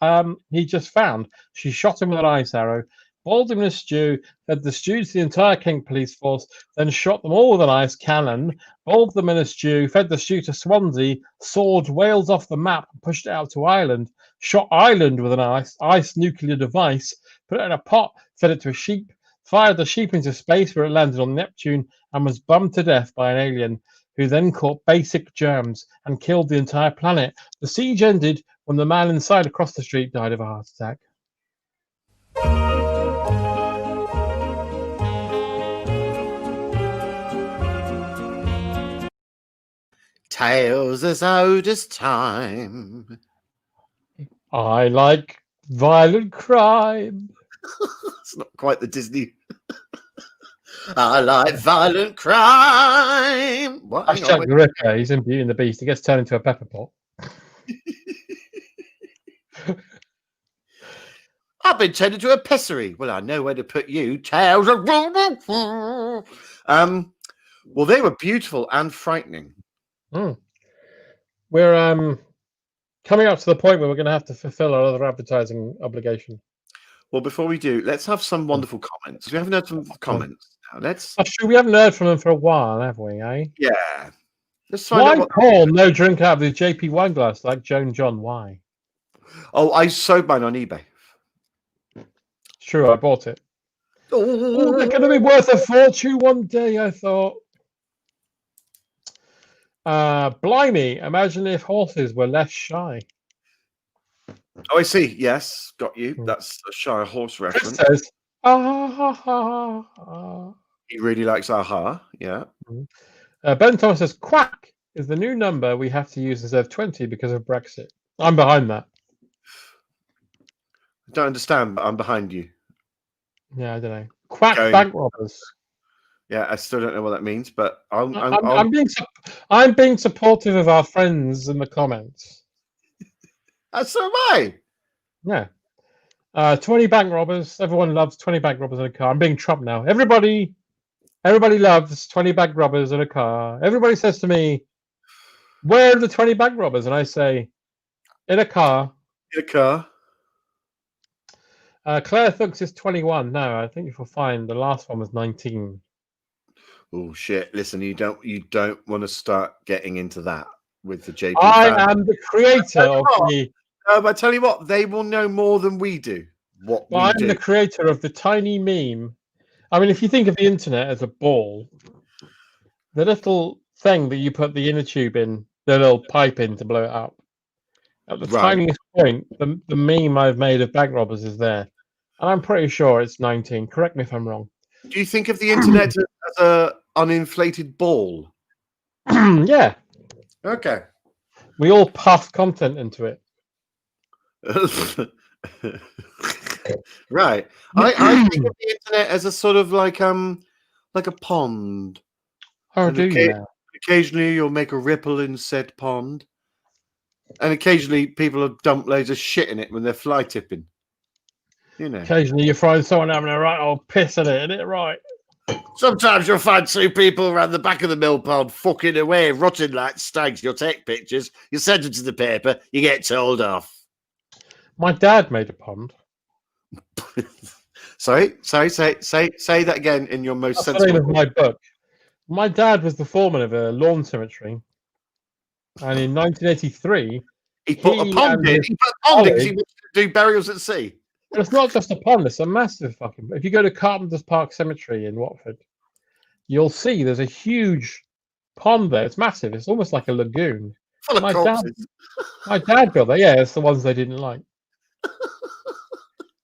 he just found, she shot him with an ice arrow, boiled him in a stew, fed the stew to the entire Kent police force, then shot them all with an ice cannon, boiled them in a stew, fed the stew to Swansea, sawed Wales off the map and pushed it out to Ireland, shot Ireland with an ice nuclear device, put it in a pot, fed it to a sheep, fired the sheep into space where it landed on Neptune and was bummed to death by an alien who then caught basic germs and killed the entire planet. The siege ended when the man inside across the street died of a heart attack. Tales as old as time. I like violent crime. It's not quite the Disney. I like violent crime. What? That's Jack the Ripper. He's in Beauty and the Beast. He gets turned into a pepper pot. I've been turned into a pessary. Well, I know where to put you. Tales of... Well, they were beautiful and frightening. We're coming up to the point where we're going to have to fulfill our other advertising obligation. Well, before we do, let's have some wonderful comments. We haven't heard some comments. Now, let's. Sure, we haven't heard from them for a while, have we? Eh? Yeah. Let's find Why out call no drink out of the JP wine glass like Joan John? Why? Oh, I sold mine on eBay. It's true, I bought it. Oh, they're going to be worth a fortune one day, I thought. Blimey, imagine if horses were less shy. Oh, I see. Yes, got you. That's a Shire horse reference. It says, ah. He really likes aha. Yeah. Ben Thomas says, quack is the new number we have to use instead of 20 because of Brexit. I'm behind that. I don't understand, but I'm behind you. Yeah, I don't know. Quack Going- bank robbers. Yeah, I still don't know what that means, but I'm being supportive of our friends in the comments. So am I. Yeah. 20 bank robbers. Everyone loves 20 bank robbers in a car. I'm being Trump now. Everybody loves 20 bank robbers in a car. Everybody says to me, "Where are the 20 bank robbers?" And I say, "In a car." In a car. Claire Thugs is 21. No, I think you'll find the last one was 19. Oh shit! Listen, you don't want to start getting into that with the JP. I am the creator of the. I tell you what, they will know more than we do. I'm the creator of the tiny meme. I mean, if you think of the internet as a ball, the little thing that you put the inner tube in, the little pipe in to blow it up, at the tiniest point, the meme I've made of bank robbers is there. And I'm pretty sure it's 19. Correct me if I'm wrong. Do you think of the internet as an uninflated ball? Yeah. Okay. We all puff content into it. Right. I think of the internet as a sort of like a pond. Oh, do you? Occasionally you'll make a ripple in said pond. And occasionally people will dump loads of shit in it when they're fly tipping. You know. Occasionally you find someone having a right old piss in it, isn't it right? Sometimes you'll find two people around the back of the mill pond fucking away, rotting like stags. You'll take pictures, you send them to the paper, you get told off. My dad made a pond. Sorry, say that again in your most That's sensible. the name of my book. My dad was the foreman of a lawn cemetery, and in 1983, he put a pond in. He put a pond in because he wanted to do burials at sea. But it's not just a pond; it's a massive fucking. If you go to Carpenter's Park Cemetery in Watford, you'll see there's a huge pond there. It's massive. It's almost like a lagoon. Full of corpses. My dad built that. Yeah, it's the ones they didn't like.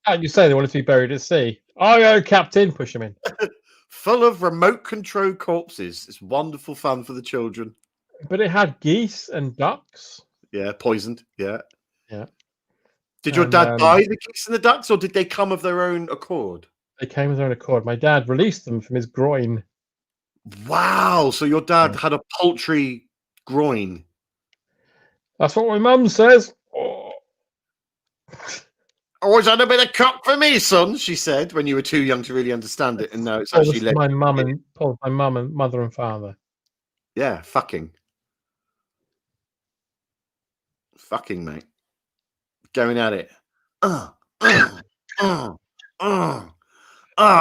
And you say they wanted to be buried at sea. Oh, Captain, push him in. Full of remote control corpses. It's wonderful fun for the children. But it had geese and ducks. Yeah, poisoned. Yeah. Yeah. Did your dad buy the geese and the ducks, or did they come of their own accord? They came of their own accord. My dad released them from his groin. Wow. So your dad had a poultry groin. That's what my mum says. Oh. Always had a bit of cock for me, son, she said, when you were too young to really understand it. And now it's actually my mum and mother and father. Yeah, fucking. Fucking, mate. Going at it. I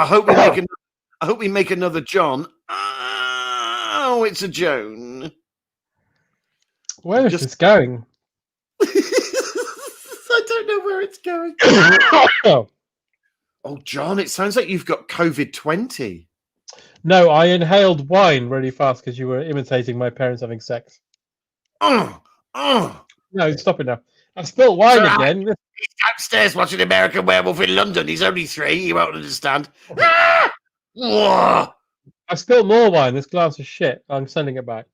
hope we make another John. Oh, it's a Joan. Where is this going? I don't know where it's going. Oh, John, it sounds like you've got COVID-20. No, I inhaled wine really fast because you were imitating my parents having sex. No, stop it now. I've spilled wine again. He's downstairs watching American Werewolf in London. He's only 3. He won't understand. I spilled more wine. This glass is shit. I'm sending it back.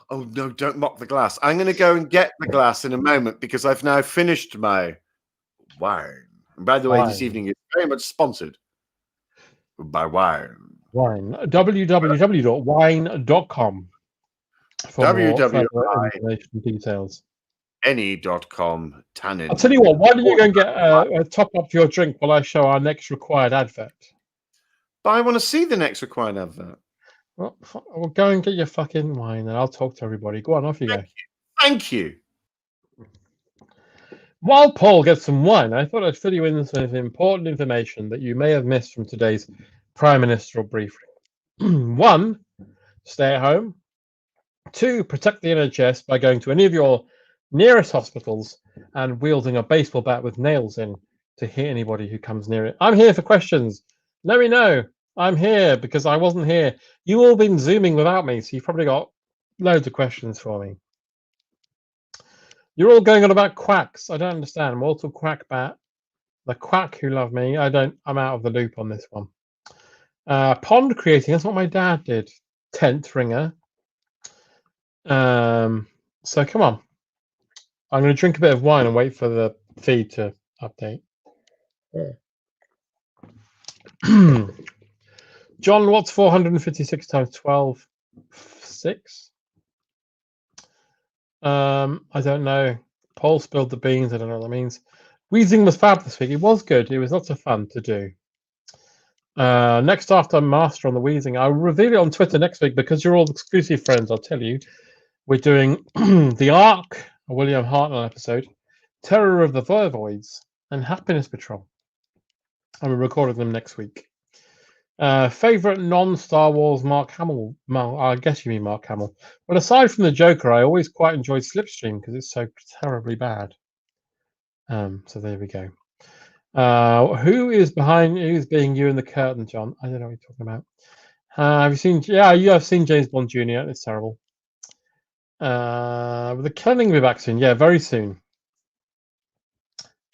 Oh, no, don't mock the glass. I'm going to go and get the glass in a moment because I've now finished my wine. And by the way, this evening is very much sponsored by wine. Wine. www.wine.com for www.information details. Any.com tannin. I'll tell you what, why don't you go and get a top up to your drink while I show our next required advert? But I want to see the next required advert. Well, go and get your fucking wine and I'll talk to everybody. Go on, off you go. Thank you. While Paul gets some wine, I thought I'd fill you in with some important information that you may have missed from today's Prime Ministerial briefing. 1, stay at home. 2, protect the NHS by going to any of your nearest hospitals and wielding a baseball bat with nails in to hit anybody who comes near it. I'm here for questions. Let me know. I'm here because I wasn't here. You all been Zooming without me, so you've probably got loads of questions for me. You're all going on about quacks. I don't understand. Mortal quack bat. The quack who love me. I'm out of the loop on this one. Pond creating. That's what my dad did. 10th ringer. So come on. I'm going to drink a bit of wine and wait for the feed to update. John, what's 456 times 12? 6? I don't know. Paul spilled the beans. I don't know what that means. Wheezing was fab this week. It was good. It was lots of fun to do. Next after I'm master on the wheezing, I'll reveal it on Twitter next week because you're all exclusive friends. I'll tell you. We're doing The Ark, a William Hartnell episode, Terror of the Vervoids, and Happiness Patrol. And we're recording them next week. Favorite non-Star Wars Mark Hamill? I guess you mean Mark Hamill. But aside from the Joker, I always quite enjoyed Slipstream because it's so terribly bad. So there we go. Who's being you in the curtain, John? I don't know what you're talking about. Have you seen? Yeah, you have seen James Bond Jr. It's terrible. The Kenning will be back soon. Yeah, very soon.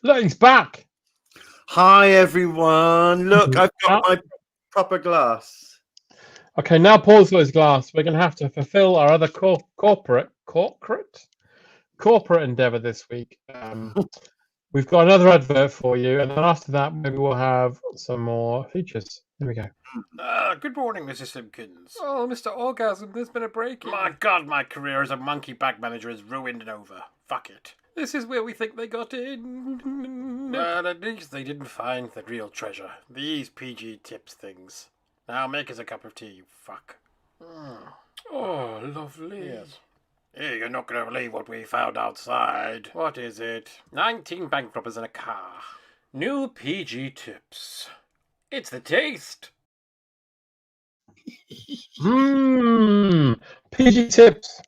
Look, he's back. Hi, everyone. Look, I've got my proper glass. Okay, now Paul's got his glass. We're going to have to fulfill our other corporate endeavor this week. We've got another advert for you, and then after that, maybe we'll have some more features. Here we go. Good morning, Mrs. Simpkins. Oh, Mr. Orgasm, there's been a break-in. My God, my career as a monkey bag manager is ruined and over. Fuck it. This is where we think they got in. Well, at least they didn't find the real treasure. These PG Tips things. Now make us a cup of tea, you fuck. Oh, lovely. Yes. Hey, you're not going to believe what we found outside. What is it? 19 bank robbers in a car. New PG Tips. It's the taste. PG Tips.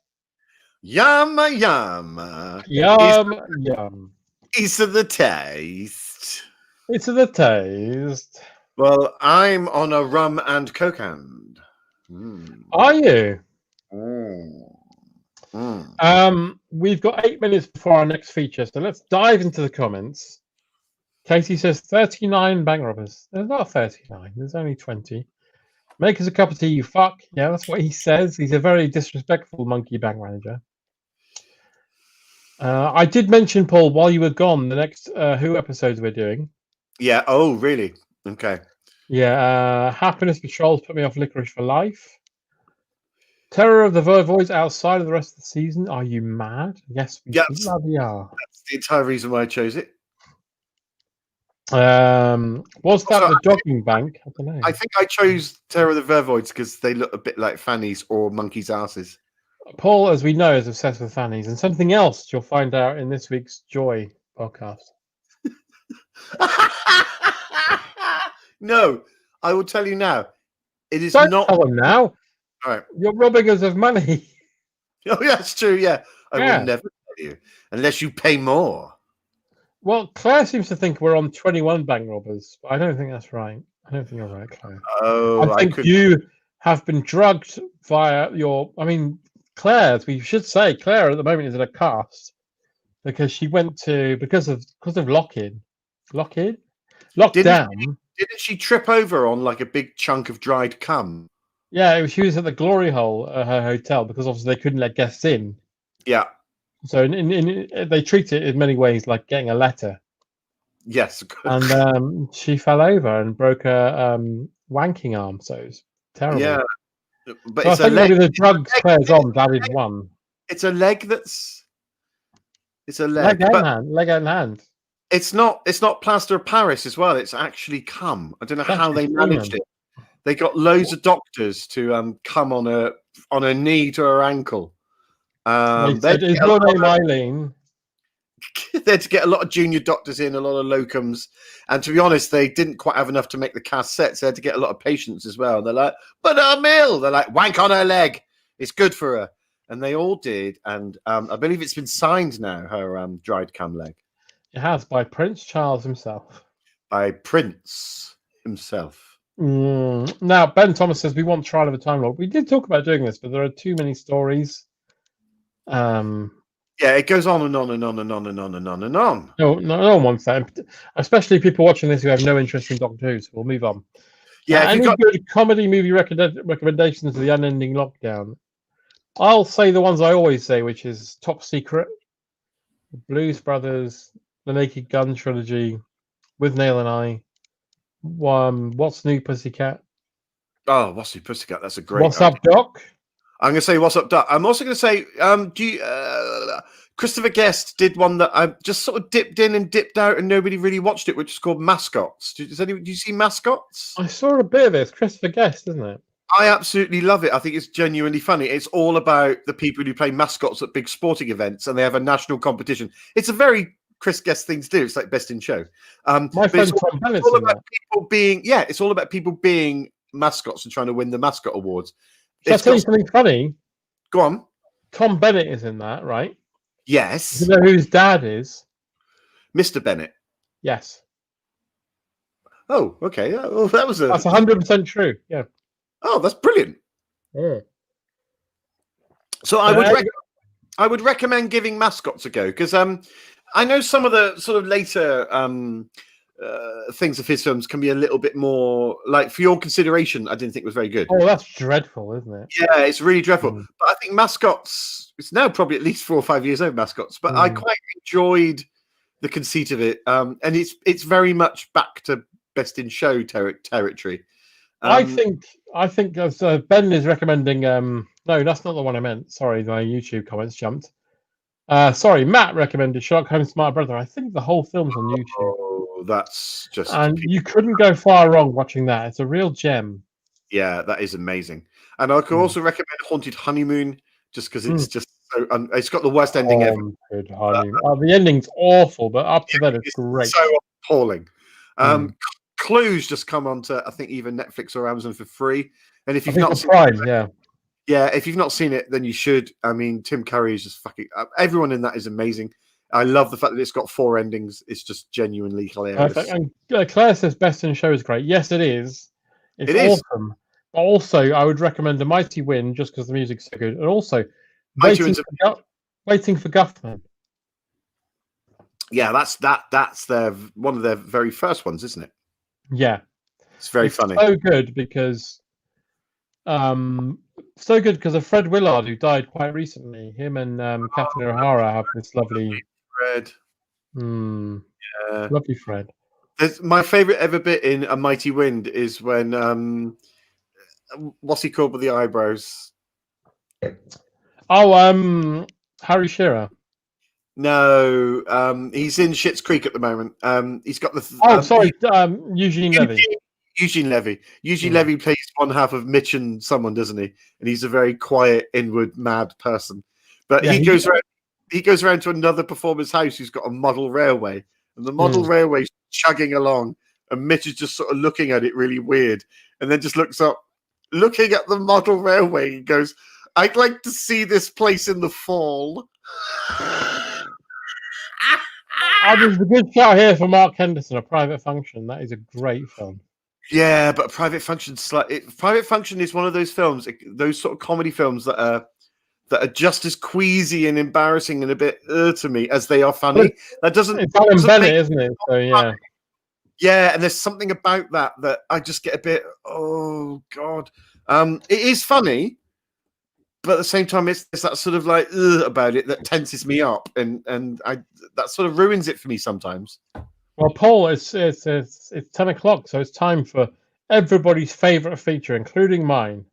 Yum, yum. Yum. It's of the taste. It's of the taste. Well, I'm on a rum and coke hand. Are you? Mm. We've got 8 minutes before our next feature, so let's dive into the comments. Casey says 39 bank robbers. There's not 39, there's only 20. Make us a cup of tea, you fuck. Yeah, that's what he says. He's a very disrespectful monkey bank manager. I did mention, Paul, while you were gone, the next Who episodes we're doing. Yeah, oh, really? Okay. Yeah, Happiness Patrol's put me off Licorice for life. Terror of the Vervoids outside of the rest of the season. Are you mad? Yes, we bloody are. That's the entire reason why I chose it. Was that the jogging bank? I don't know. I think I chose Terror of the Vervoids because they look a bit like fannies or monkeys' asses. Paul, as we know, is obsessed with fannies, and something else you'll find out in this week's Joy podcast. No, I will tell you now. It is Don't not. tell them now. All right. You're robbing us of money. Oh, yeah, that's true. Yeah, I will never tell you unless you pay more. Well, Claire seems to think we're on 21 bank robbers, but I don't think that's right. I don't think you're right, Claire. Oh, I think you have been drugged via your. I mean, Claire, as we should say, Claire at the moment is in a cast because she went to because of lockdown. Didn't she trip over on like a big chunk of dried cum? Yeah, she was at the Glory Hole at her hotel because obviously they couldn't let guests in. Yeah. So they treat it in many ways like getting a letter. Yes. And she fell over and broke her wanking arm. So it's terrible. Yeah. But so it's I think leg. maybe the drugs Claire's on added one. It's a leg that's. It's a leg. Leg and hand. It's not plaster of Paris as well. It's actually cum. I don't know how they managed it. They got loads of doctors to come on a knee to her ankle. Is your name Eileen? They had to get a lot of junior doctors in, a lot of locums, and to be honest, they didn't quite have enough to make the cast set. So they had to get a lot of patients as well. They're like, "But her mill," they're like, "Wank on her leg. It's good for her," and they all did. And I believe it's been signed now. Her dried cum leg. It has by Prince Charles himself. By Prince himself. Now, Ben Thomas says we want Trial of a Time Lord. We did talk about doing this, but there are too many stories. Yeah, it goes on and on and on and on and on and on and on. No one wants that, especially people watching this who have no interest in Doctor Who. So we'll move on. Yeah, any good comedy movie recommendations of the unending lockdown? I'll say the ones I always say, which is Top Secret, Blues Brothers, The Naked Gun trilogy, With Nail and I, What's New Pussycat? Oh, What's New Pussycat? That's a great. What's Up, Doc? I'm going to say What's Up, Doc. I'm also going to say, do you, Christopher Guest did one that I just sort of dipped in and dipped out, and nobody really watched it, which is called Mascots. Do you see Mascots? I saw a bit of it. It's Christopher Guest, isn't it? I absolutely love it. I think it's genuinely funny. It's all about the people who play mascots at big sporting events, and they have a national competition. It's a very Chris Guest thing to do. It's like Best in Show. My friend Tom Bennett's in that. It's all about people being mascots and trying to win the mascot awards. Shall I tell you something funny? Go on. Tom Bennett is in that, right? Yes. You know who his dad is? Mr. Bennett. Yes. Oh, okay. Well, that's 100% true. Yeah. Oh, that's brilliant. Yeah. So I would recommend giving Mascots a go, because I know some of the sort of later things of his films can be a little bit more, like For Your Consideration, I didn't think was very good. Oh, that's dreadful, isn't it? Yeah, it's really dreadful. But I think Mascots, it's now probably at least 4 or 5 years old, Mascots, but I quite enjoyed the conceit of it. And it's very much back to Best in Show territory. I think Ben is recommending. No, that's not the one I meant. Sorry, my YouTube comments jumped. Sorry, Matt recommended Sherlock Holmes' Smart Brother. I think the whole film's on YouTube. Oh, that's just. And you couldn't go far wrong watching that. It's a real gem. Yeah, that is amazing. And I could also recommend Haunted Honeymoon, just because it's just so. It's got the worst ending ever. Haunted Honeymoon. The ending's awful, but up to that, it's great. So appalling. Clue's just come onto, I think, either Netflix or Amazon for free. And if you've not seen it, if you've not seen it, then you should. I mean, Tim Curry is just fucking. Everyone in that is amazing. I love the fact that it's got 4 endings. It's just genuinely hilarious. And Claire says Best in Show is great. Yes, it is. It's awesome. But also, I would recommend A Mighty Wind just because the music's so good. And also, Waiting for Guffman. Yeah, that's their one of their very first ones, isn't it? Yeah, it's very funny. So good because, of Fred Willard, who died quite recently. Him and Catherine O'Hara have this lovely Fred. Lovely Fred. My favorite ever bit in A Mighty Wind is when what's he called with the eyebrows? Oh, Harry Shearer. No, he's in Schitt's Creek at the moment. He's got the. Eugene Levy. Eugene Levy. Eugene Levy plays one half of Mitch and someone, doesn't he? And he's a very quiet, inward, mad person. But he goes around. He goes around to another performer's house who's got a model railway, and the model railway's chugging along, and Mitch is just sort of looking at it really weird, and then just looks up, looking at the model railway, and goes, "I'd like to see this place in the fall." There's a good shout here for Mark Henderson, A Private Function. That is a great film. Yeah, but Private Function is one of those films, those sort of comedy films that are just as queasy and embarrassing and a bit to me as they are funny. That doesn't. It's Alan Bennett, isn't it? So yeah. Yeah, and there's something about that I just get a bit. Oh God, it is funny. But at the same time, it's that sort of like about it that tenses me up, and that sort of ruins it for me sometimes. Well, Paul, it's 10 o'clock, so it's time for everybody's favourite feature, including mine.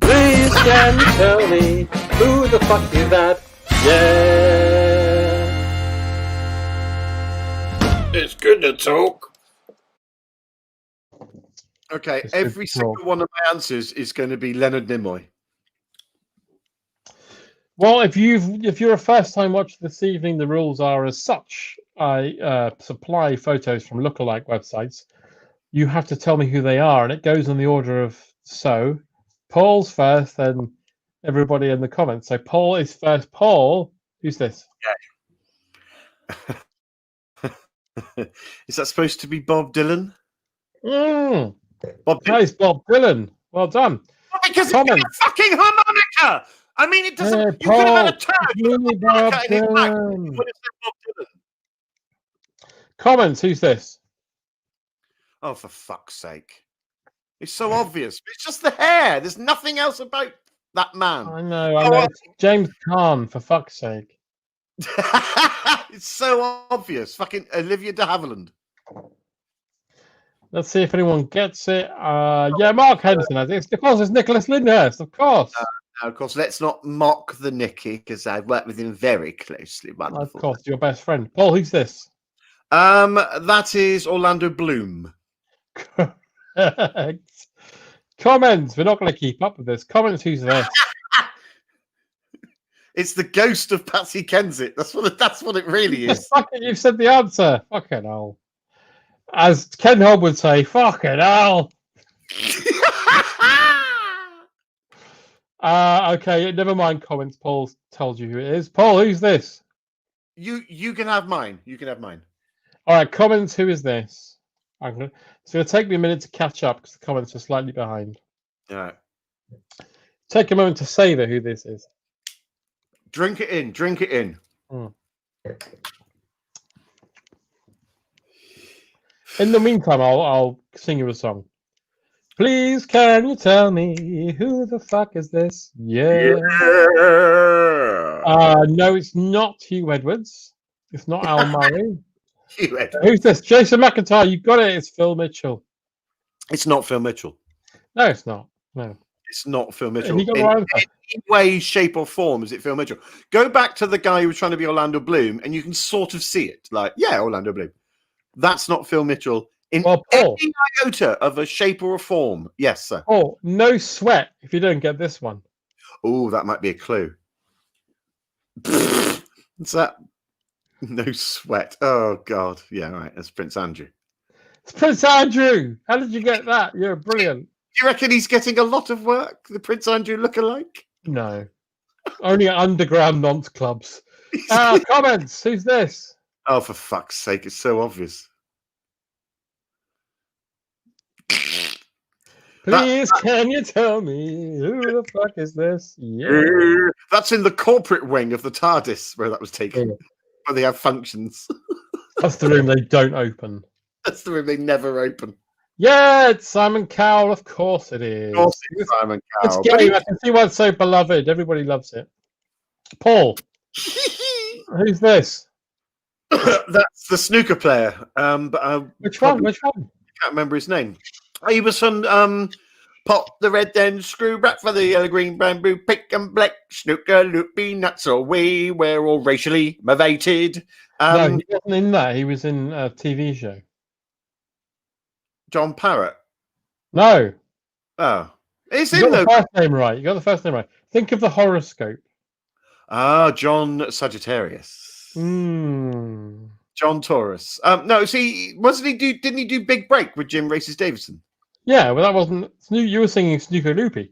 Please can you tell me who the fuck is that? Yeah. It's good to talk. Okay, every single one of my answers is going to be Leonard Nimoy. Well, if you're a first-time watcher this evening, the rules are as such. I supply photos from lookalike websites. You have to tell me who they are, and it goes in the order of so. Paul's first, and everybody in the comments. So Paul is first. Paul, who's this? Yeah. Is that supposed to be Bob Dylan? Bob Dylan. Well done. Well, because it's a fucking harmonica. I mean, it doesn't. You could have had a turn. Comments. Who's this? Oh, for fuck's sake! It's so obvious. It's just the hair. There's nothing else about that man. I know. It's James Caan. For fuck's sake! It's so obvious. Fucking Olivia de Havilland. Let's see if anyone gets it. Yeah, Mark Henderson has it. Of course, it's Nicholas Lyndhurst. Of course. Now, of course, let's not mock the Nicky because I've worked with him very closely. Wonderful. Of course, your best friend. Paul, who's this? That is Orlando Bloom. Comments. We're not going to keep up with this. Comments. Who's this? It's the ghost of Patsy Kensit. That's what it really is. Fucking, you've said the answer. Fucking hell. As Ken Hobb would say, fucking hell. Okay, never mind comments. Paul told you who it is. Paul, who's this? You can have mine. You can have mine. All right, comments. Who is this? It's going to take me a minute to catch up because the comments are slightly behind. All right. Take a moment to savor who this is. Drink it in. Drink it in. In the meantime, I'll sing you a song. Please, can you tell me who the fuck is this? Yeah. No, it's not Hugh Edwards. It's not Al Murray. Hugh Edwards. Who's this? Jason McIntyre. You got it. It's Phil Mitchell. It's not Phil Mitchell. No, it's not. No. It's not Phil Mitchell. In any way, shape, or form is it Phil Mitchell. Go back to the guy who was trying to be Orlando Bloom, and you can sort of see it. Like, yeah, Orlando Bloom. That's not Phil Mitchell in any iota of a shape or a form. Yes, sir. Oh, no sweat if you don't get this one. Oh, that might be a clue. What's that? No sweat. Oh, God. Yeah, right. That's Prince Andrew. It's Prince Andrew. How did you get that? You're brilliant. Do you reckon he's getting a lot of work, the Prince Andrew lookalike? No. Only at underground nonce clubs. Comments. Who's this? Oh, for fuck's sake. It's so obvious. Please, can you tell me who the fuck is this? Yeah. That's in the corporate wing of the TARDIS where that was taken. Where they have functions. That's the room they don't open. That's the room they never open. Yeah, it's Simon Cowell. Of course it is. Of course it's Simon Cowell. It's game. I can see why it's so beloved. Everybody loves it. Paul. Who's this? That's the snooker player. Which one? Which one? I can't remember his name. He was from Pop the Red Then Screw Back for the Yellow Green Bamboo Pink and Black Snooker Loopy Nuts away. We're all racially motivated. No, he wasn't in that. He was in a TV show. John Parrott. No. Oh, it's you in got the first name right. You got the first name right. Think of the horoscope. John Sagittarius. John Taurus. No, see, didn't he do Big Break with Jim Races Davison? Yeah, well, that wasn't. You were singing Snooker Loopy.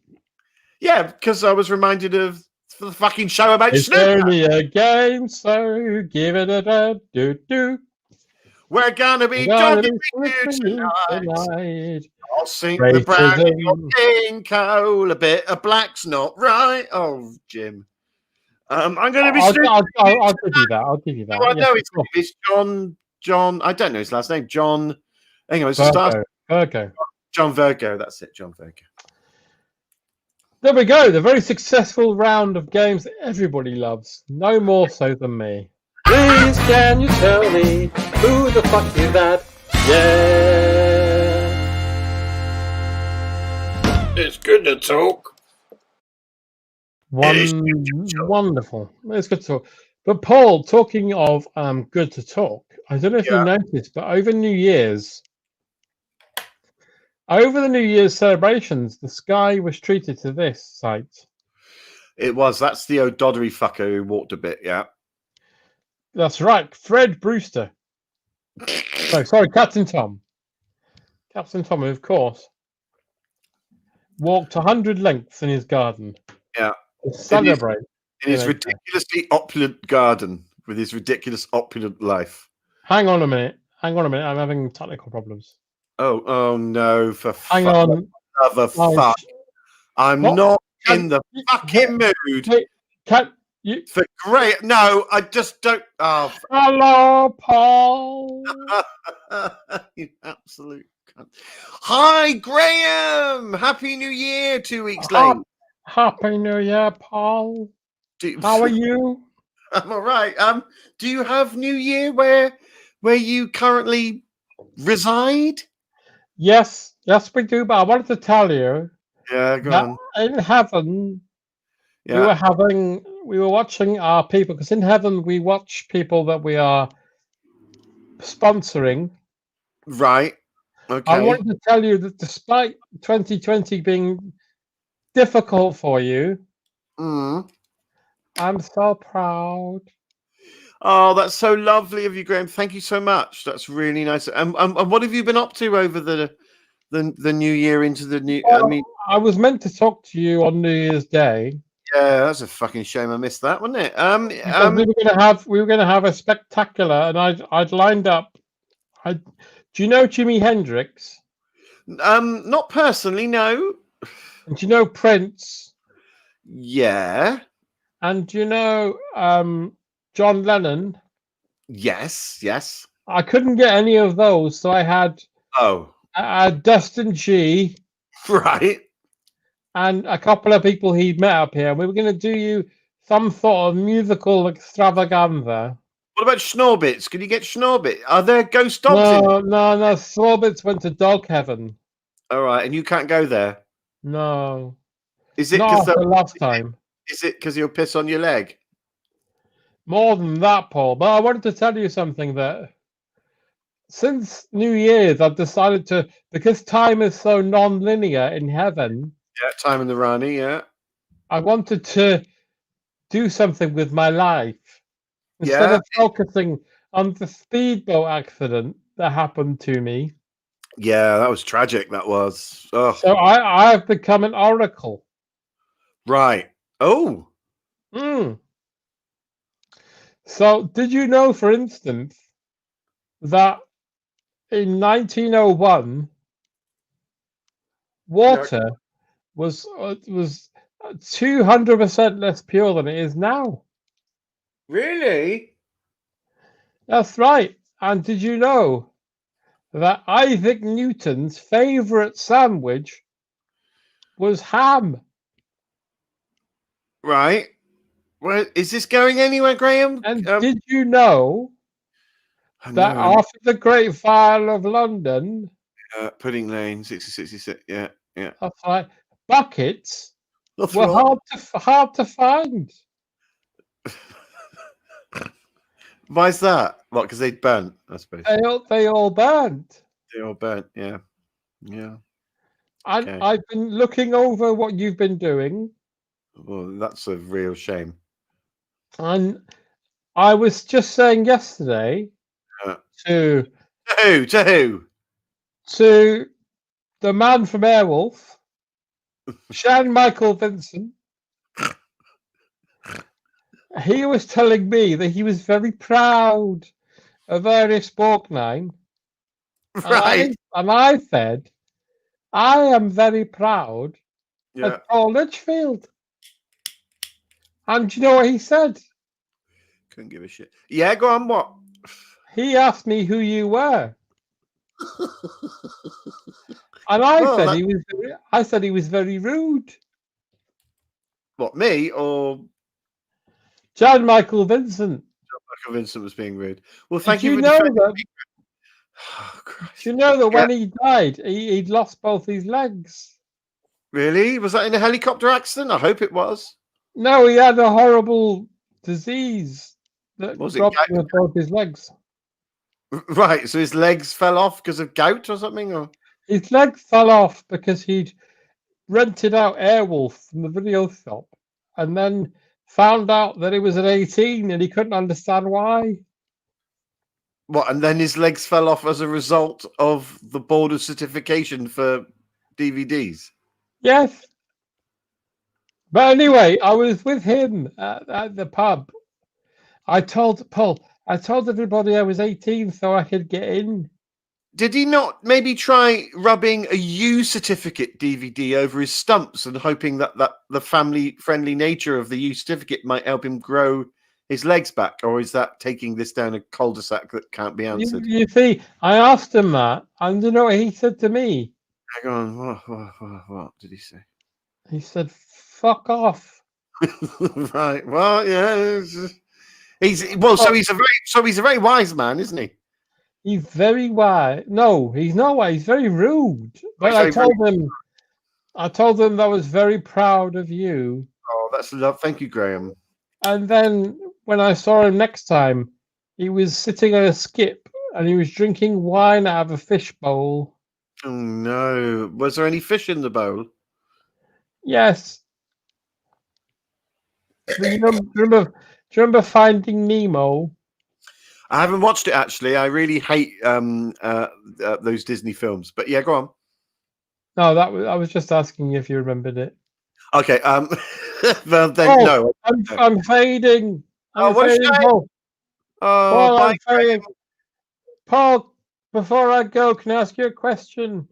Yeah, because I was reminded of the fucking show about it's snooker. It's only a game, so give it a do. We're gonna be jogging tonight. I'll sink the brown in your pink coal. A bit of black's not right. Oh, Jim. I'm going to be. I'll give you that. I'll give you that. No, I know it's John. I don't know his last name. John. Hang on, it's Virgo. John Virgo. That's it. John Virgo. There we go. The very successful round of games that everybody loves. No more so than me. Please, can you tell me who the fuck is that? Yeah. It's good to talk. Wonderful. It's good to talk. But Paul, talking of good to talk, I don't know if you noticed, but over the New Year's celebrations, the sky was treated to this sight. It was. That's the O'Doddery fucker who walked a bit, yeah. That's right. Fred Brewster. Sorry, Captain Tom. Captain Tom, of course, walked 100 lengths in his garden. Yeah. To celebrate. In his ridiculously opulent garden with his ridiculous opulent life. Hang on a minute. I'm having technical problems. Oh no, Hang on. Fuck. I'm not in the fucking mood. For great. No, I just don't. Oh. Hello, Paul. You absolute cunt. Hi, Graham. Happy New Year. 2 weeks late. Happy New Year, Paul. How are you? I'm all right. Do you have New Year where you currently reside? Yes, we do. But I wanted to tell you Yeah, go that on. in heaven, Yeah. we were watching our people, because in heaven we watch people that we are sponsoring. Right. Okay. I wanted to tell you that despite 2020 being difficult for you, I'm so proud. Oh, that's so lovely of you, Graham. Thank you so much. That's really nice. And what have you been up to over the new year into the new? Well, I mean, I was meant to talk to you on New Year's Day. yeah, that's a fucking shame. I missed that, wasn't it? Because we were gonna have a spectacular, and I'd lined up. Do you know Jimi Hendrix? Not personally, no. And do you know Prince? Yeah. And do you know John Lennon? Yes. I couldn't get any of those, so I had Dustin G. Right. And a couple of people he'd met up here. We were going to do you some sort of musical extravaganza. What about Schnorbits? Can you get Schnorbit? Are there ghost dogs in? No. Schnorbits went to dog heaven. All right, and you can't go there. No. Is it not because the last time? Is it because you'll piss on your leg? More than that, Paul. But I wanted to tell you something that since New Year's, I've decided to, because time is so non-linear in heaven. Yeah, time in the Rani, yeah. I wanted to do something with my life. Instead of focusing on the speedboat accident that happened to me. Yeah, that was tragic, that was. Oh. So I have become an oracle. Right. Oh. So did you know, for instance, that in 1901, water was 200% less pure than it is now? Really? That's right. And did you know that Isaac Newton's favorite sandwich was ham? Right. Well, is this going anywhere, Graham? And did you know that after the Great Fire of London, Pudding Lane, 6066, yeah. That's right, buckets That's were right. hard to find. Why is that? What? Because they burnt, I suppose. They all burnt. They all burnt. Yeah. And Okay. I've been looking over what you've been doing. Well, that's a real shame. And I was just saying yesterday to who? To the man from Airwolf, Sean Michael Vincent. He was telling me that he was very proud of Ernest Borgnine. Right. And I said, I am very proud of Paul Litchfield. And do you know what he said? Couldn't give a shit. Yeah, go on, what? He asked me who you were. And I said he was very rude. What, me or John Michael Vincent? John Michael Vincent was being rude. Well, thank Do you you for know defending that? me. Do you know that when he died, he'd lost both his legs? Really? Was that in a helicopter accident? I hope it was. No, he had a horrible disease that Was it dropped gout? him with both his legs. Right, so his legs fell off because of gout or something? Or His legs fell off because he'd rented out Airwolf from the video shop and then found out that it was an 18 and he couldn't understand why. what? And then his legs fell off as a result of the board of certification for DVDs? Yes. But anyway, I was with him at the pub. I told everybody I was 18 so I could get in. Did he not maybe try rubbing a U certificate DVD over his stumps and hoping that the family-friendly nature of the U certificate might help him grow his legs back? Or is that taking this down a cul-de-sac that can't be answered? You see, I asked him that, and you know what he said to me? Hang on, what did he say? He said, "Fuck off." Right. Well, yeah. He's a very wise man, isn't he? He's very wise. No, he's not wise. He's very rude. But I told him that I was very proud of you. Oh, that's love. Thank you, Graham. And then when I saw him next time, he was sitting on a skip and he was drinking wine out of a fish bowl. Oh no! Was there any fish in the bowl? Yes. Do you remember Finding Nemo? I haven't watched it actually. I really hate those Disney films. But yeah, go on. No, I was just asking if you remembered it. Okay. Well, then no. I'm fading. What a shame. Paul. Oh, I'm fading. Paul, before I go, can I ask you a question?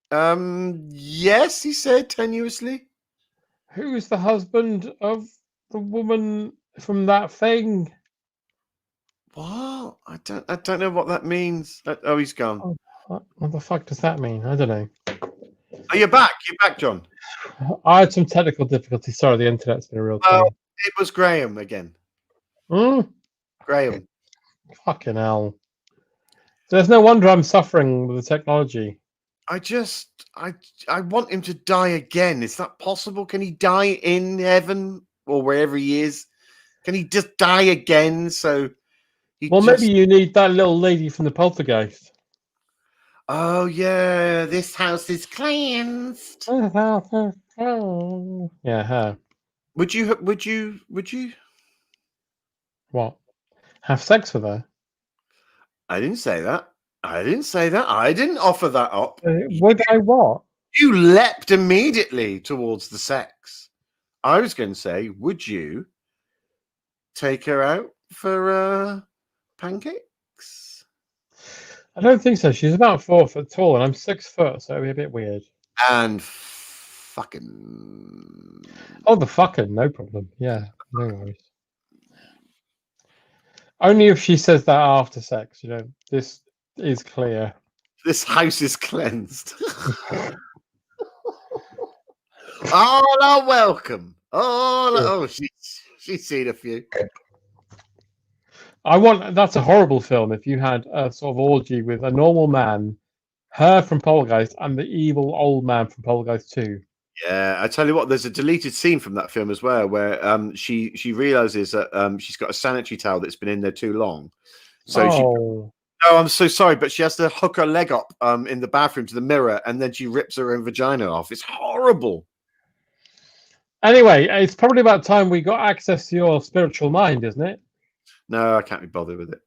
Yes, he said tenuously. Who is the husband of the woman from that thing? What? I don't know what that means. Oh, he's gone. What the fuck does that mean? I don't know. Are you back? You're back, John. I had some technical difficulties. Sorry, the internet's been a real Oh, pain. it was Graham again. Fucking Graham. hell. There's no wonder I'm suffering with the technology. I want him to die again. Is that possible? Can he die in heaven or wherever he is? Can he just die again? So maybe you need that little lady from the Poltergeist. Oh yeah, this house is cleansed. Yeah, her. Would you? What? Have sex with her? I didn't say that. I didn't offer that up. Would I what? You leapt immediately towards the sex. I was going to say, would you take her out for pancakes? I don't think so. She's about 4 foot tall, and I'm 6 foot, so it'd be a bit weird. And fucking. Oh, the fucking, no problem. Yeah, no worries. Only if she says that after sex, this is clear. This house is cleansed. All are welcome. She's seen a few. That's a horrible film if you had a sort of orgy with a normal man, her from Poltergeist, and the evil old man from Poltergeist 2. Yeah, I tell you what, there's a deleted scene from that film as well where she realizes that she's got a sanitary towel that's been in there too long. So I'm so sorry, but she has to hook her leg up in the bathroom to the mirror, and then she rips her own vagina off. It's horrible. Anyway, it's probably about time we got access to your spiritual mind, isn't it? No, I can't be bothered with it.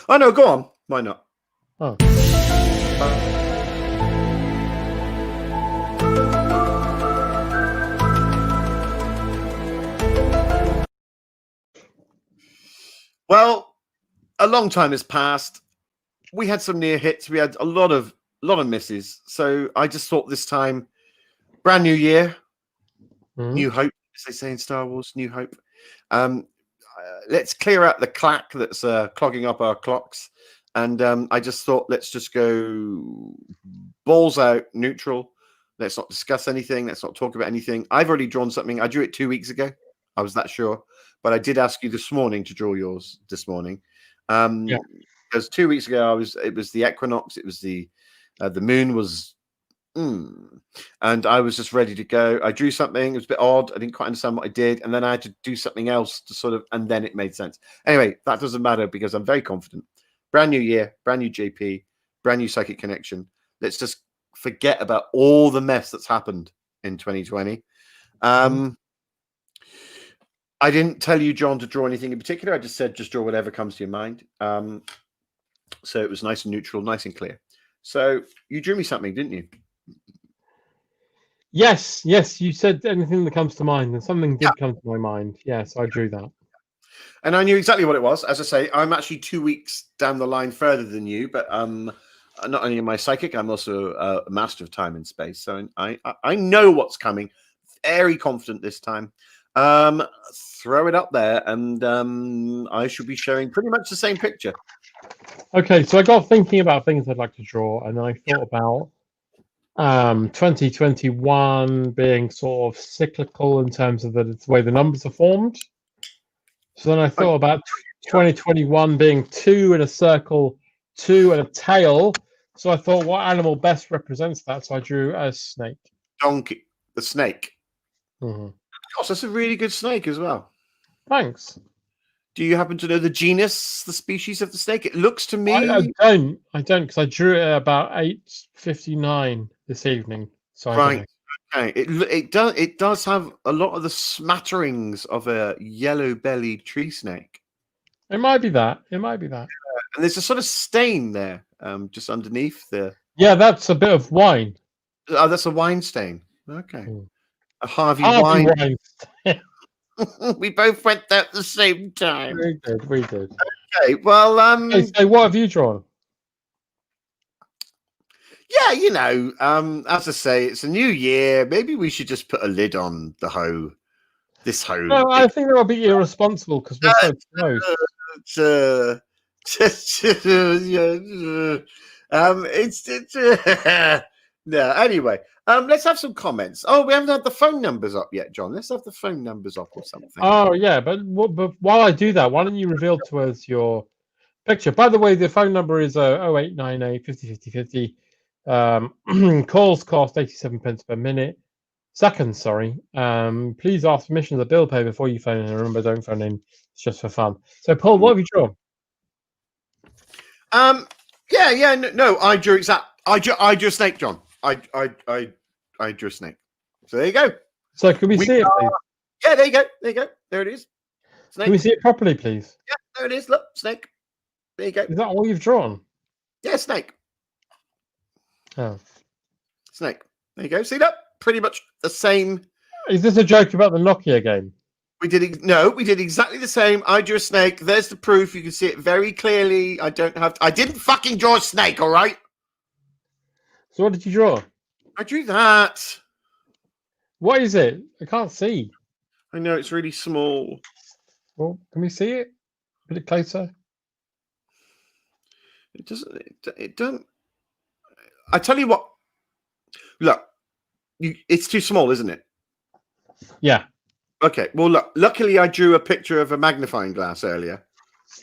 Oh no, go on. Why not? Oh. Well, a long time has passed. We had some near hits. We had a lot of misses. So I just thought this time, brand new year, new hope, as they say in Star Wars, new hope. Let's clear out the clack that's clogging up our clocks. And I just thought, let's just go balls out, neutral. Let's not discuss anything. Let's not talk about anything. I've already drawn something. I drew it 2 weeks ago. I was that sure. But I did ask you this morning to draw yours this morning. Because 2 weeks ago, it was the equinox. It was the moon was, and I was just ready to go. I drew something. It was a bit odd. I didn't quite understand what I did. And then I had to do something else to sort of, and then it made sense. Anyway, that doesn't matter because I'm very confident. Brand new year, brand new JP, brand new psychic connection. Let's just forget about all the mess that's happened in 2020. I didn't tell you, John, to draw anything in particular. I just said just draw whatever comes to your mind. So it was nice and neutral, nice and clear. So you drew me something, didn't you? Yes. You said anything that comes to mind, and something did come to my mind. Yes, I drew that. And I knew exactly what it was. As I say, I'm actually 2 weeks down the line further than you, but not only am I psychic, I'm also a master of time and space. So I know what's coming. Very confident this time. Throw it up there, and I should be showing pretty much the same picture. Okay, so I got thinking about things I'd like to draw, and I thought about 2021 being sort of cyclical in terms of the way the numbers are formed. So then I thought about 2021 being 2 in a circle, 2 and a tail. So I thought, what animal best represents that? So I drew a snake. Donkey, the snake. Mm-hmm. Gosh, that's a really good snake as well. Thanks. Do you happen to know the genus, the species of the snake? It looks to me. I don't, because I drew it at about 8:59 this evening. So right. Okay. It does have a lot of the smatterings of a yellow-bellied tree snake. It might be that. It might be that. And there's a sort of stain there, just underneath the. Yeah, that's a bit of wine. Oh, that's a wine stain. Okay. A Harvey wine. We both went there at the same time. We did. Okay, well, so what have you drawn? Yeah, as I say, it's a new year. Maybe we should just put a lid on the hoe. This hoe. No, I think that would be irresponsible because we're so close. No, anyway. Let's have some comments. Oh, we haven't had the phone numbers up yet, John. Let's have the phone numbers up or something. Oh, yeah, but while I do that, why don't you reveal to us your picture? By the way, the phone number is 0898 50 50 50. Calls cost 87 pence per minute. Seconds, sorry. Please ask permission of the bill pay before you phone in. Remember, don't phone in. It's just for fun. So, Paul, what have you drawn? No, I drew I drew a snake, John. I drew a snake. So there you go. So can we see it, please? Yeah, there you go. There you go. There it is. Snake. Can we see it properly, please? Yeah, there it is. Look, snake. There you go. Is that all you've drawn? Yeah, snake. Oh. Snake. There you go. See that? Pretty much the same. Is this a joke about the Nokia game? We did exactly the same. I drew a snake. There's the proof. You can see it very clearly. I didn't fucking draw a snake, all right? So what did you draw? I drew that. What is it? I can't see. I know it's really small. Well, can we see it? Put it closer. It doesn't. It don't. I tell you what. Look, it's too small, isn't it? Yeah. Okay. Well, look. Luckily, I drew a picture of a magnifying glass earlier.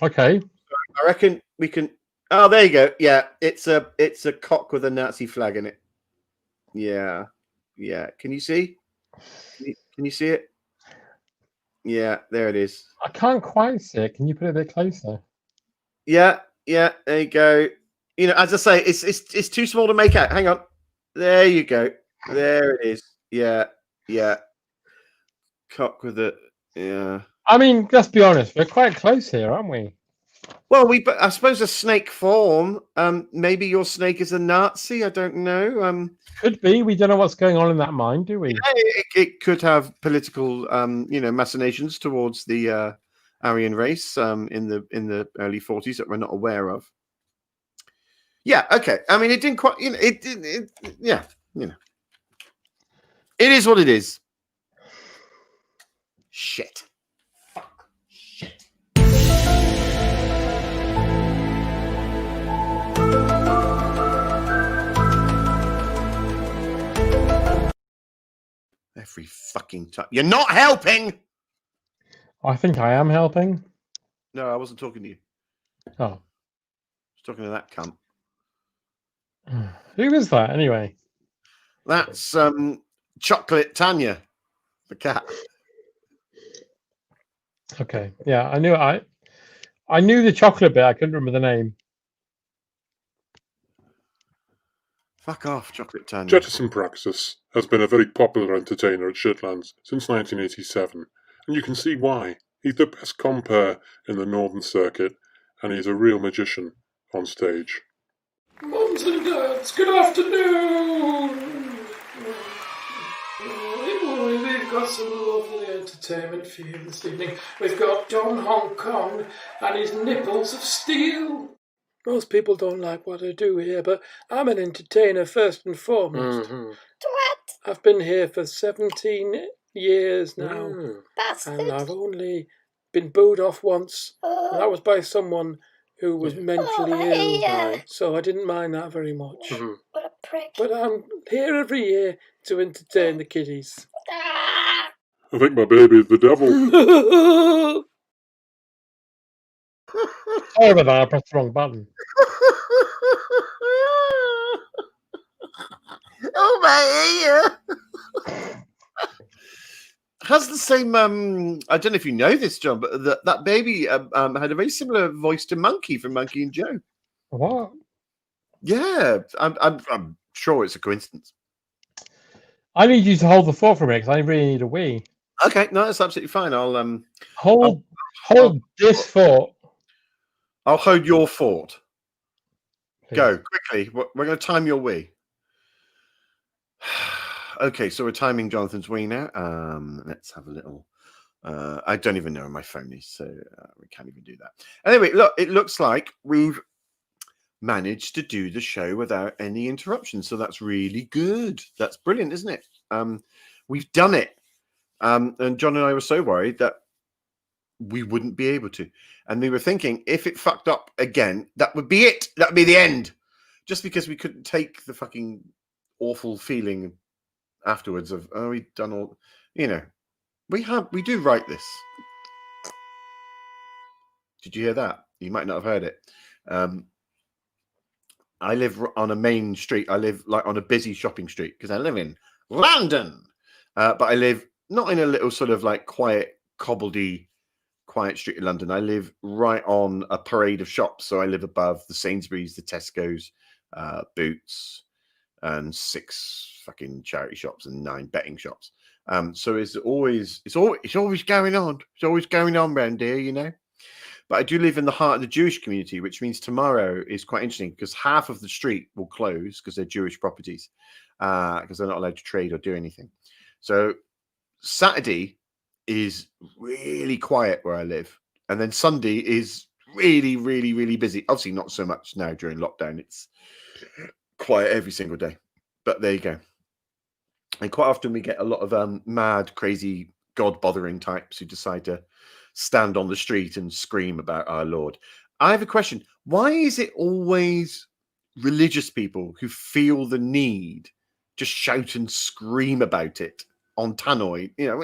Okay. I reckon we can. Oh, there you go. Yeah, it's a cock with a Nazi flag in it. Yeah. Can you see? Can you see it? Yeah, there it is. I can't quite see it. Can you put it a bit closer? Yeah. There you go. As I say, it's too small to make out. Hang on. There you go. There it is. Yeah. Cock with it. Yeah. I mean, let's be honest. We're quite close here, aren't we? Well, I suppose a snake form. Maybe your snake is a Nazi. I don't know. Could be. We don't know what's going on in that mind, do we? It could have political, machinations towards the Aryan race in the early 40s that we're not aware of. Yeah. Okay. I mean, it didn't quite. Yeah. It is what it is. Shit. Every fucking time. You're not helping! I think I am helping. No, I wasn't talking to you. Oh. I was talking to that cunt. Who is that, anyway? That's Chocolate Tanya, the cat. Okay. Yeah, I knew the chocolate bit. I couldn't remember the name. Fuck off, Chocolate Tanya. Jettison Praxis has been a very popular entertainer at Shetlands since 1987, and you can see why. He's the best compere in the Northern Circuit, and he's a real magician on stage. Mums and dads, good afternoon! We've got some lovely entertainment for you this evening. We've got Don Hong Kong and his nipples of steel. Most people don't like what I do here, but I'm an entertainer first and foremost. Twat! I've been here for 17 years now, Bastard! and I've only been booed off once, and that was by someone who was mentally ill, so I didn't mind that very much. What a prick. But I'm here every year to entertain the kiddies. I think my baby's the devil. Sorry about that. I pressed the wrong button. Oh my ear! Has the same. I don't know if you know this, John, but that baby had a very similar voice to Monkey from Monkey and Joe. What? Yeah, I'm sure it's a coincidence. I need you to hold the fort for me because I really need a wee. Okay, no, that's absolutely fine. I'll hold this fort. I'll hold your fort. Please. Go quickly. We're going to time your wee. Okay, so we're timing Jonathan's wee now. Let's have a little. I don't even know where my phone is, so we can't even do that. Anyway, look, it looks like we've managed to do the show without any interruptions, so that's really good. That's brilliant, isn't it? We've done it. And John and I were so worried that we wouldn't be able to. And we were thinking, if it fucked up again, that would be it. That would be the end. Just because we couldn't take the fucking awful feeling afterwards of, oh, we've done all, you know, we do write this. Did you hear that? You might not have heard it. I live on a main street. I live like on a busy shopping street because I live in London. But I live not in a little sort of like quiet, cobbledy, quiet street in London. I live right on a parade of shops. So I live above the Sainsbury's, the Tesco's, Boots, and 6 fucking charity shops and 9 betting shops. So it's always going on. It's always going on around here, you know. But I do live in the heart of the Jewish community, which means tomorrow is quite interesting because half of the street will close because they're Jewish properties, because they're not allowed to trade or do anything. So Saturday is really quiet where I live. And then Sunday is really, really, really busy. Obviously not so much now during lockdown. It's quiet every single day. But there you go. And quite often we get a lot of mad, crazy, God-bothering types who decide to stand on the street and scream about our Lord. I have a question. Why is it always religious people who feel the need to shout and scream about it on tannoy? You know,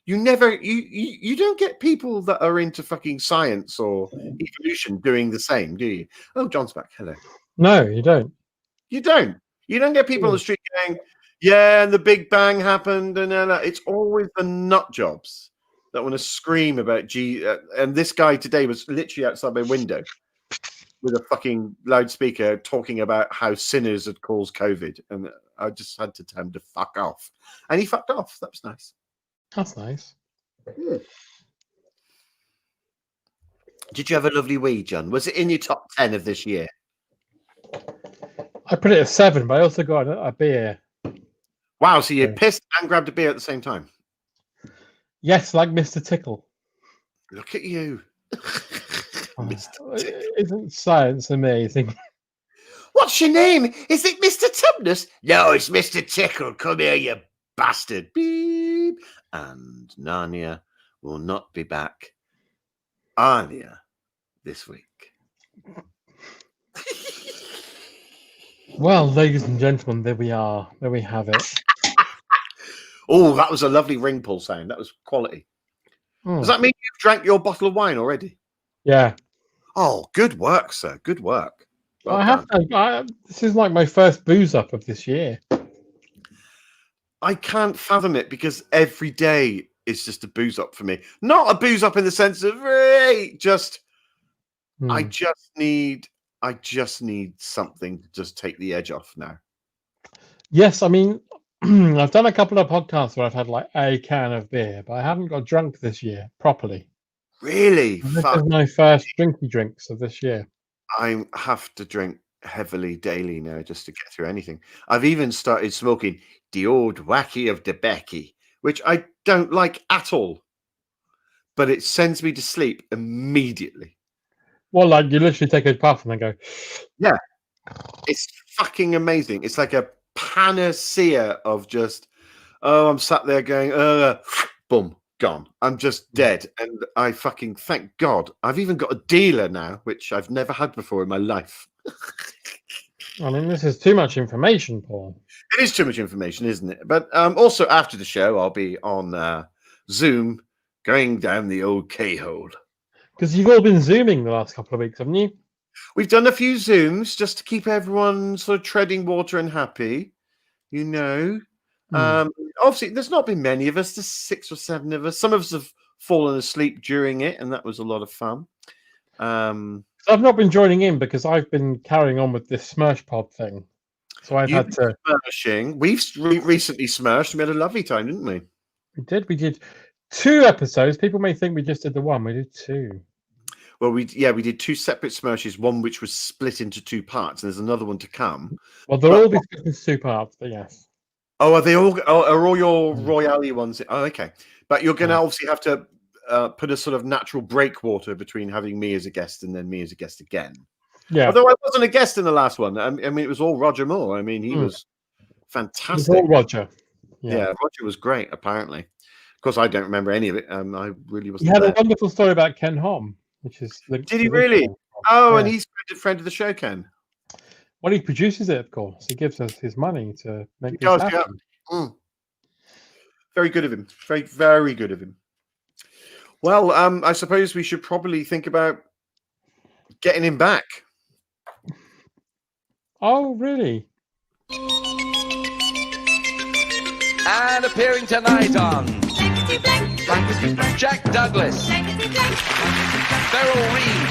you don't get people that are into fucking science or evolution doing the same, do you? Oh, John's back. Hello. No, you don't. You don't. You don't get people on the street going, yeah, and the Big Bang happened, and it's always the nut jobs that want to scream about and this guy today was literally outside my window with a fucking loudspeaker talking about how sinners had caused COVID, and I just had to tell him to fuck off, and he fucked off. That was nice. That's nice. Yeah. Did you have a lovely wee, John? Was it in your top 10 of this year? I put it at 7, but I also got a beer. Wow, so you pissed and grabbed a beer at the same time? Yes, like Mr. Tickle. Look at you. Isn't science amazing? What's your name? Is it Mr. Tubness? No, it's Mr. Tickle. Come here, you bastard. Beep. And Narnia will not be back earlier this week. Well, ladies and gentlemen, there we are. There we have it. Oh, that was a lovely ring pull sound. That was quality. Does that mean you've drank your bottle of wine already? Yeah. Oh, good work, sir. Good work. Well I have to. This is like my first booze up of this year. I can't fathom it because every day is just a booze up for me. Not a booze up in the sense of just. I just need something to just take the edge off now. Yes, I mean, I've done a couple of podcasts where I've had like a can of beer, but I haven't got drunk this year properly. Really? This is my first drinky drinks of this year. I have to drink heavily daily now just to get through anything. I've even started smoking the old wacky of the Becky, which I don't like at all, but it sends me to sleep immediately. Well, like you literally take a puff and then go. Yeah, it's fucking amazing. It's like a panacea of just, oh, I'm sat there going, boom, gone. I'm just dead. And I fucking thank God. I've even got a dealer now, which I've never had before in my life. I mean, this is too much information, Paul. It is too much information, isn't it? But also after the show, I'll be on Zoom going down the old K-hole. Because you've all been Zooming the last couple of weeks, haven't you? We've done a few Zooms just to keep everyone sort of treading water and happy, you know. Obviously, there's not been many of us. There's 6 or 7 of us. Some of us have fallen asleep during it, and that was a lot of fun. I've not been joining in because I've been carrying on with this Smirsh Pod thing. So I've had to... Smurshing. We've recently smirched. We had a lovely time, didn't we? We did. We did 2 episodes. People may think we just did the one. We did 2. Well, we did 2 separate smirches, one which was split into 2 parts, and there's another one to come. Well, they'll all be split into 2 parts, but yes. Oh, are they all? Are all your Royale ones? Oh, okay. But you're going to obviously have to put a sort of natural breakwater between having me as a guest and then me as a guest again. Yeah. Although I wasn't a guest in the last one. I mean, it was all Roger Moore. I mean, he was fantastic. It was all Roger. Yeah, Roger was great, apparently. Of course, I don't remember any of it. I really wasn't. He had there. a wonderful story about Ken Hom, which is... Did he really? Oh, and he's a friend of the show, Ken. Well, he produces it, of course. He gives us his money to make He does, this happen. yeah. Very good of him. Very, very good of him. Well, I suppose we should probably think about getting him back. Oh, really? And appearing tonight on Jack Douglas, Beryl Reid,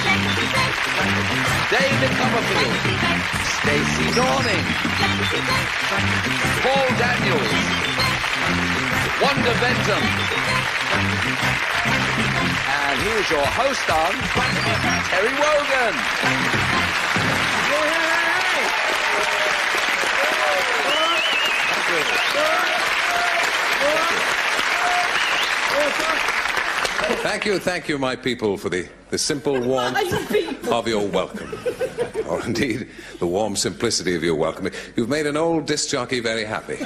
David Copperfield, Stacey Dorning, Paul Daniels, Wanda Bentham, and here's your host on Terry Wogan. Thank you, my people, for the simple warmth of your welcome. Or indeed, the warm simplicity of your welcome. You've made an old disc jockey very happy.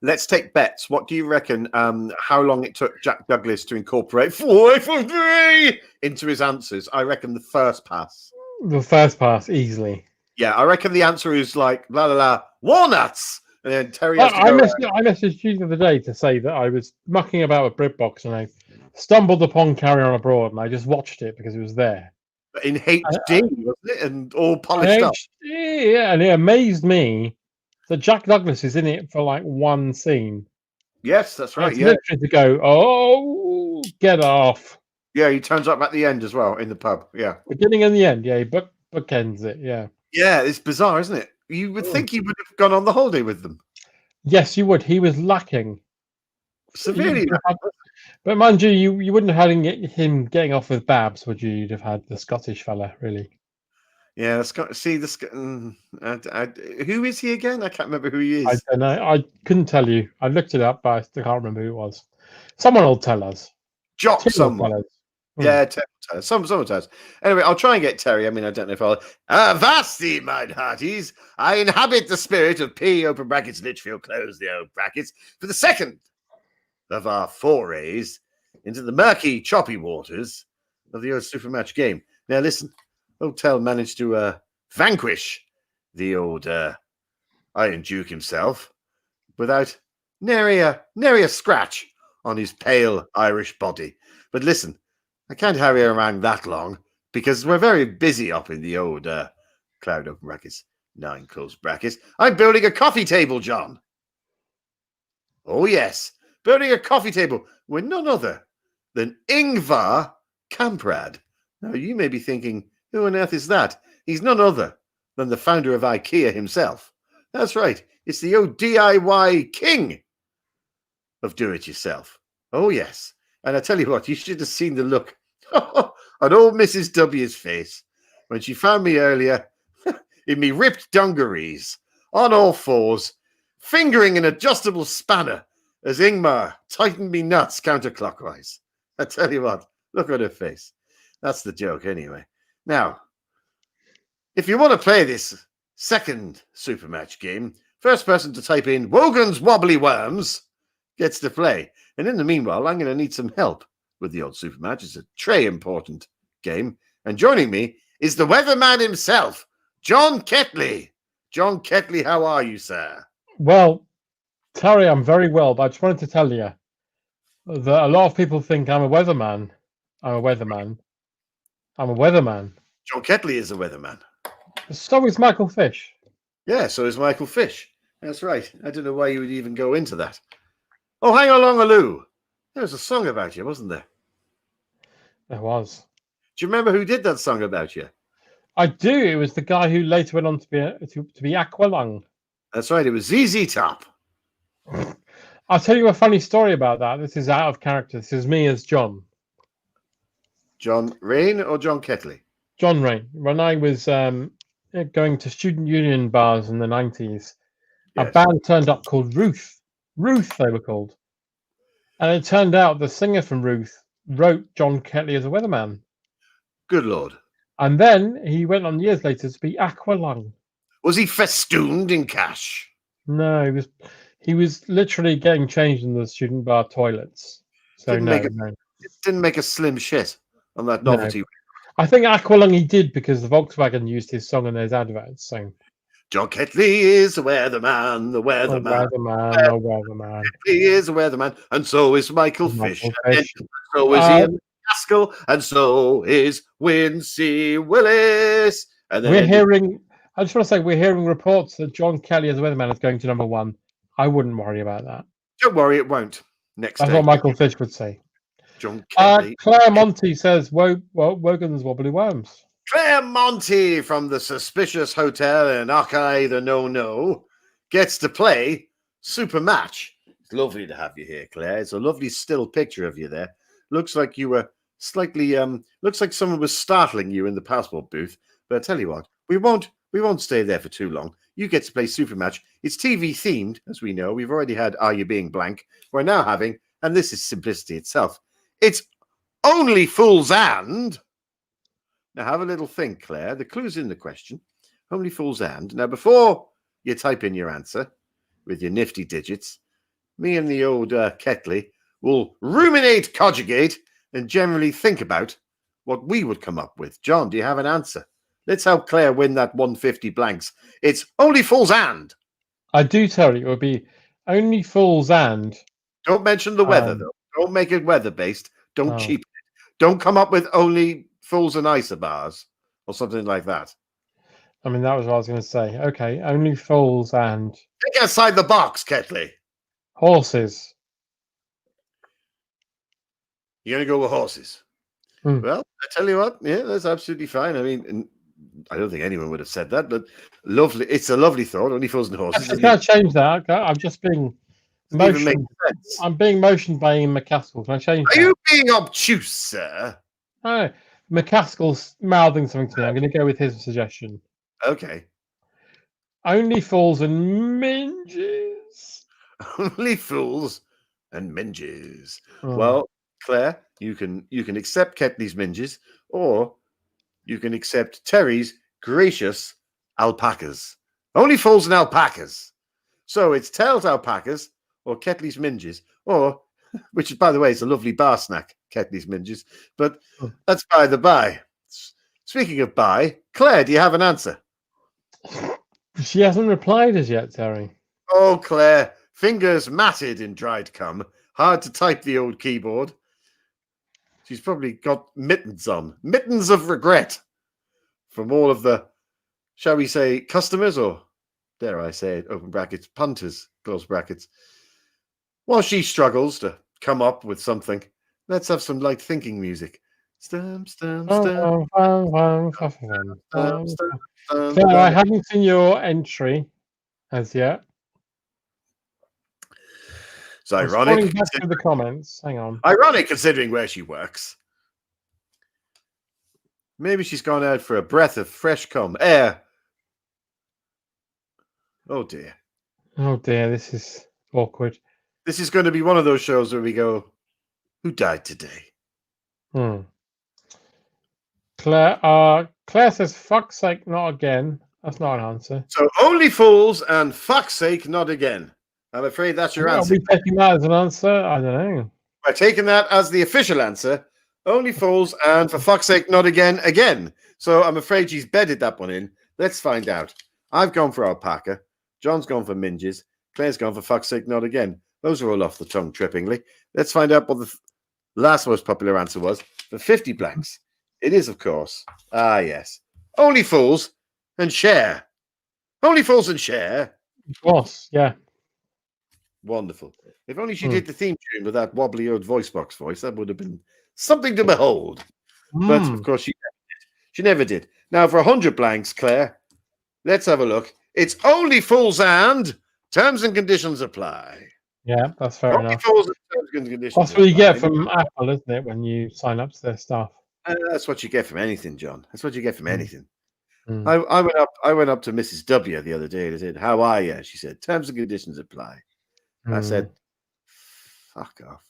Let's take bets. What do you reckon? How long it took Jack Douglas to incorporate 4 for 3 into his answers? I reckon the first pass. The first pass, easily. Yeah, I reckon the answer is like la la la walnuts, and then Terry. I messaged you the other day to say that I was mucking about with BritBox and I stumbled upon Carry On Abroad and I just watched it because it was there in HD, wasn't it, and all polished up. Yeah, and it amazed me that Jack Douglas is in it for like one scene. Yes, that's right. It's yeah, literally to go. Oh, get off. Yeah, he turns up at the end as well in the pub. Yeah, beginning and the end. Yeah, he bookends it. Yeah. Yeah, it's bizarre, isn't it? You would think he would have gone on the holiday with them. Yes, you would. He was lacking severely. But mind you, you wouldn't have had him getting off with Babs, would you? You'd have had the Scottish fella, really. Yeah, who is he again? I can't remember who he is. I don't know. I couldn't tell you. I looked it up, but I still can't remember who it was. Someone will tell us. Someone. Yeah, someone tells. Anyway, I'll try and get Terry. I mean, I don't know if I'll. Avasti, mine hearties. I inhabit the spirit of P, open brackets, Litchfield, close the open brackets, for the second of our forays into the murky, choppy waters of the old Supermatch game. Now, listen, old Tell managed to vanquish the old Iron Duke himself without nary a scratch on his pale Irish body. But listen, I can't harry around that long because we're very busy up in the old Cloud open brackets, 9 close brackets. I'm building a coffee table, John. Oh, yes, building a coffee table with none other than Ingvar Kamprad. Now, you may be thinking, who on earth is that? He's none other than the founder of IKEA himself. That's right, it's the old DIY king of do-it-yourself. Oh, yes. And I tell you what, you should have seen the look on old Mrs. W's face when she found me earlier in me ripped dungarees, on all fours, fingering an adjustable spanner as Ingmar tightened me nuts counterclockwise. I tell you what, look at her face. That's the joke anyway. Now, if you want to play this second Supermatch game, first person to type in Wogan's Wobbly Worms gets to play. And in the meanwhile, I'm going to need some help with the old Supermatch. It's a très important game. And joining me is the weatherman himself, John Ketley. John Ketley, how are you, sir? Well, Terry, I'm very well, but I just wanted to tell you that a lot of people think I'm a weatherman. I'm a weatherman. I'm a weatherman. John Ketley is a weatherman. So is Michael Fish. Yeah, so is Michael Fish. That's right. I don't know why you would even go into that. Oh, hang along, Lou. There was a song about you, wasn't there? There was. Do you remember who did that song about you? I do. It was the guy who later went on to be Aqualung. That's right. It was ZZ Top. I'll tell you a funny story about that. This is out of character. This is me as John. John Rain or John Ketley? John Rain. When I was going to student union bars in the 90s, a band turned up called Ruth. Ruth, they were called. And it turned out the singer from Ruth wrote John Ketley as a weatherman. Good Lord. And then he went on years later to be Aqualung. Was he festooned in cash? No, he was literally getting changed in the student bar toilets. So It didn't make a slim shit on that novelty. No. I think Aqualung he did because the Volkswagen used his song in those adverts. So John Ketley is a weatherman, the weatherman. The weatherman. Ketley is a weatherman, and so is Michael Fish. And so is Ian Haskell, and so is Wincy Willis. And then I just want to say we're hearing reports that John Kelly as a weatherman is going to number 1. I wouldn't worry about that. Don't worry, it won't. That's what Michael Fish would say. John Kelly. Claire Monty says Wogan's Wobbly Worms. Claire Monty from the Suspicious Hotel in Ockeye the No gets to play Super Match. It's lovely to have you here, Claire. It's a lovely still picture of you there. Looks like you were slightly looks like someone was startling you in the passport booth. But I tell you what, we won't stay there for too long. You get to play Super Match. It's TV themed, as we know. We've already had Are You Being Blank? We're now having, and this is simplicity itself, it's Only Fools and... Now have a little think, Claire. The clue's in the question. Only Fools and... Now before you type in your answer with your nifty digits, me and the old Ketley will ruminate, conjugate, and generally think about what we would come up with. John, do you have an answer? Let's help Claire win that 150 blanks. It's Only Fools and... I do tell you, it would be Only Fools and... Don't mention the weather, though. Don't make it weather-based. Don't cheapen it. Don't come up with Only Fools and Isobars or something like that. I mean, that was what I was going to say. Okay, Only Fools and... Think outside the box, Ketley. Horses. You're going to go with horses? Well, I tell you what, yeah, that's absolutely fine. I mean, I don't think anyone would have said that, but lovely. It's a lovely thought. Only Fools and Horses. I can't change that. I'm just being motioned. I'm being motioned by Ian McCaskill. Can I change that? Are you being obtuse, sir? No, McCaskill's mouthing something to me. I'm going to go with his suggestion. Okay. Only Fools and Minges. Only Fools and Minges. Well, Claire, you can accept Ketley's minges, or you can accept Terry's gracious alpacas. Only Fools and alpacas. So it's Tails alpacas or Ketley's minges, or, which by the way is a lovely bar snack, Ketley's minges, but that's by the by. Speaking of by, Claire, do you have an answer? She hasn't replied as yet, Terry. Oh, Claire, fingers matted in dried cum. Hard to type the old keyboard. She's probably got mittens on. Mittens of regret from all of the, shall we say, customers, or dare I say it, open brackets, punters, close brackets. While she struggles to come up with something, let's have some light thinking music. Claire, I haven't seen your entry as yet. It's ironic. Back to the comments. Hang on. Ironic considering where she works. Maybe she's gone out for a breath of fresh air. Oh dear. Oh dear, this is awkward. This is going to be one of those shows where we go, who died today? Claire says, fuck's sake, not again. That's not an answer. So Only Fools and fuck's sake, not again. I'm afraid that's your answer. Are we taking that as an answer? I don't know. We're taking that as the official answer. Only Fools and for fuck's sake, not again. So I'm afraid she's bedded that one in. Let's find out. I've gone for alpaca. John's gone for minges. Claire's gone, for fuck's sake, not again. Those are all off the tongue trippingly. Let's find out what the last most popular answer was. For 50 blanks, it is, of course. Ah, yes. Only Fools and Cher. Only Fools and Cher. Of course, yeah. Wonderful. If only she did the theme tune with that wobbly old voice box voice, that would have been something to behold. But, of course, she never did. She never did. Now, for 100 blanks, Claire, let's have a look. It's Only Fools and terms and conditions apply. Yeah, that's fair Only enough. Fools and terms and conditions That's what you apply. get from Apple, isn't it, when you sign up to their stuff? That's what you get from anything, John. That's what you get from anything. Mm. I went up to Mrs. W the other day and I said, "How are you?" She said, "Terms and conditions apply." I said, "Fuck off,"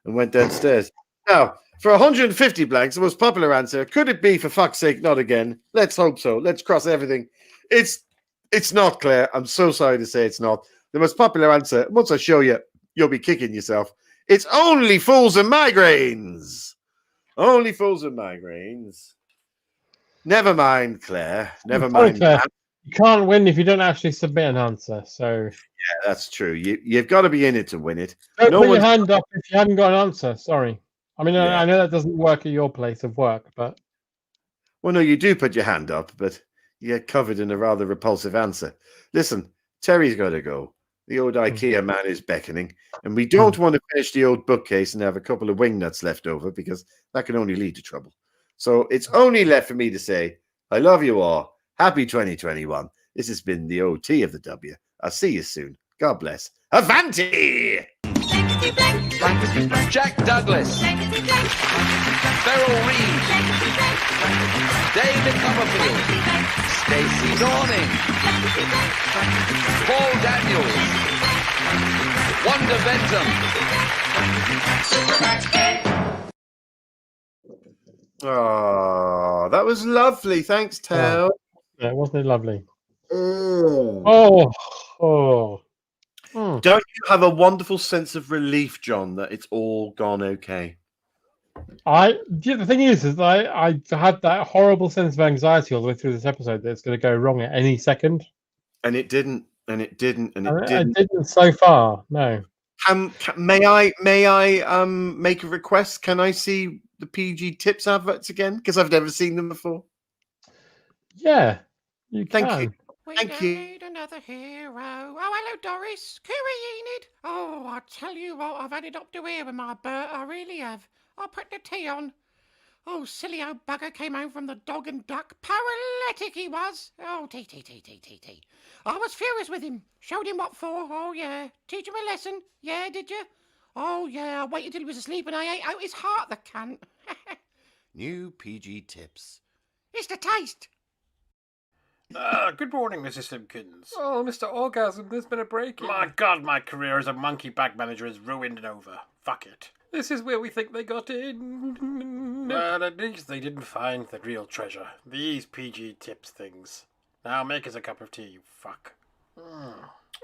and went downstairs. Now, for 150 blanks, the most popular answer, could it be, for fuck's sake, not again? Let's hope so. Let's cross everything. It's not, Claire. I'm so sorry to say it's not. The most popular answer, once I show you, you'll be kicking yourself. It's Only Fools and Migraines. Only Fools and Migraines. Never mind, Claire. Never mind. Claire, you can't win if you don't actually submit an answer. So yeah, that's true. You've got to be in it to win it. Don't put your hand up if you haven't got an answer. Sorry. I mean, Yeah. I know that doesn't work at your place of work, but Well, no, you do put your hand up, but you get covered in a rather repulsive answer. Listen, Terry's got to go. The old IKEA man is beckoning, and we don't want to finish the old bookcase and have a couple of wing nuts left over, because that can only lead to trouble. So it's only left for me to say, I love you all. Happy 2021. This has been the OT of the W. I'll see you soon. God bless. Avanti! Jack Douglas, Beryl Reid, David Copperfield, Stacey Dorning, Paul Daniels, Wanda Bentham. Oh, that was lovely. Thanks, Tel. yeah, wasn't it lovely? Mm. Oh. Don't you have a wonderful sense of relief, John, that it's all gone okay? The thing is I had that horrible sense of anxiety all the way through this episode that it's going to go wrong at any second. And it didn't, and it didn't, and it It didn't. didn't so far, no. May I make a request? Can I see the PG Tips adverts again? Because I've never seen them before. Yeah, you Thank can. you. We Thank don't you. need another hero. Oh, hello, Doris. Cooey, Enid. Oh, I tell you what, I've had it up to here with my Bert. I really have. I'll put the tea on. Oh, silly old bugger came home from the dog and duck. Paralytic he was. Oh, tea. I was furious with him. Showed him what for. Oh, yeah. Teach him a lesson. Yeah, did you? Oh, yeah. I waited till he was asleep and I ate out his heart, the cunt. New PG Tips. It's the taste. Good morning, Mrs. Simpkins. Oh, Mr. Orgasm, there's been a break-in. My God, my career as a monkey bag manager is ruined and over. Fuck it. This is where we think they got in. Well, at least they didn't find the real treasure. These PG Tips things. Now make us a cup of tea, you fuck.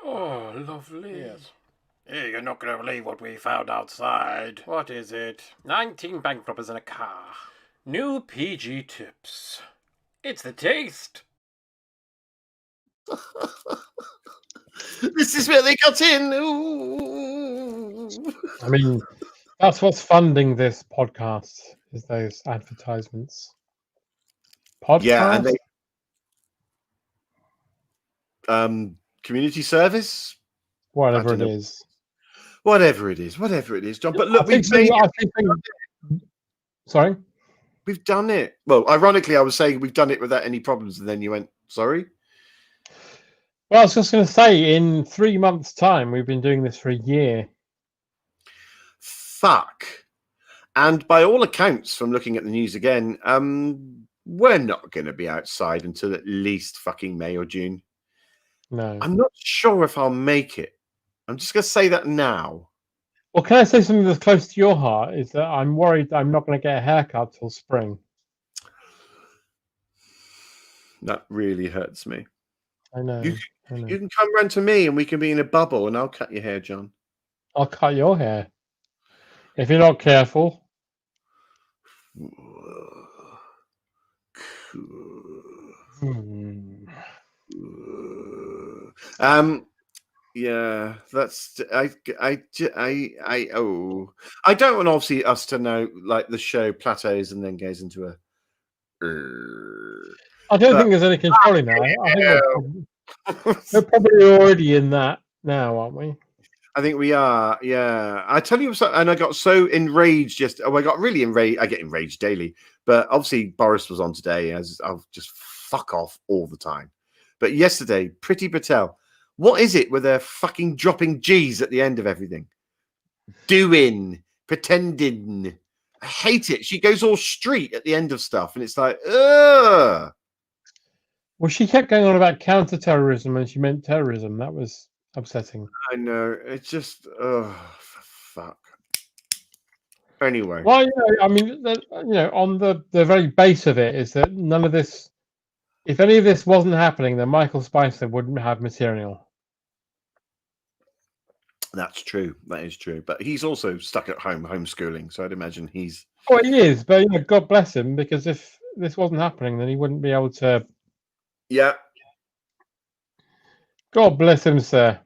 Oh, lovely. Yes. Hey, you're not going to believe what we found outside. What is it? 19 bank robbers in a car. New PG Tips. It's the taste. This is where they got in. Ooh. I mean, that's what's funding this podcast, is those advertisements. Podcast? Yeah, and they community service, whatever it is. Whatever it is, John. But look, Sorry? We've done it. Well, ironically, I was saying we've done it without any problems, and then you went, sorry? Well, I was just going to say, in 3 months' time, we've been doing this for a year. Fuck. And by all accounts, from looking at the news again, we're not going to be outside until at least fucking May or June. No. I'm not sure if I'll make it. I'm just going to say that now. Well, can I say something that's close to your heart? Is that I'm worried I'm not going to get a haircut till spring. That really hurts me. I know. You can come round to me and we can be in a bubble and I'll cut your hair, John. I'll cut your hair. If you're not careful. Yeah, that's I don't want obviously us to know like the show plateaus and then goes into a. I don't think there's any controlling that. I think we're probably already in that now, aren't we? I think we are. Yeah, I tell you, and I got so enraged. I got really enraged. I get enraged daily, but obviously Boris was on today. As I'll just fuck off all the time. But yesterday, Priti Patel. What is it with her fucking dropping G's at the end of everything? Doing, pretending. I hate it. She goes all street at the end of stuff, and it's like, ugh. Well, she kept going on about counter-terrorism, and she meant terrorism. That was upsetting. I know. It's just, oh, fuck. Anyway. Well, I mean, on the very base of it is that none of this, if any of this wasn't happening, then Michael Spicer wouldn't have material. That's true. That is true. But he's also stuck at home, homeschooling. So I'd imagine he's. Oh, he is. But God bless him, because if this wasn't happening, then he wouldn't be able to. Yeah. God bless him, sir.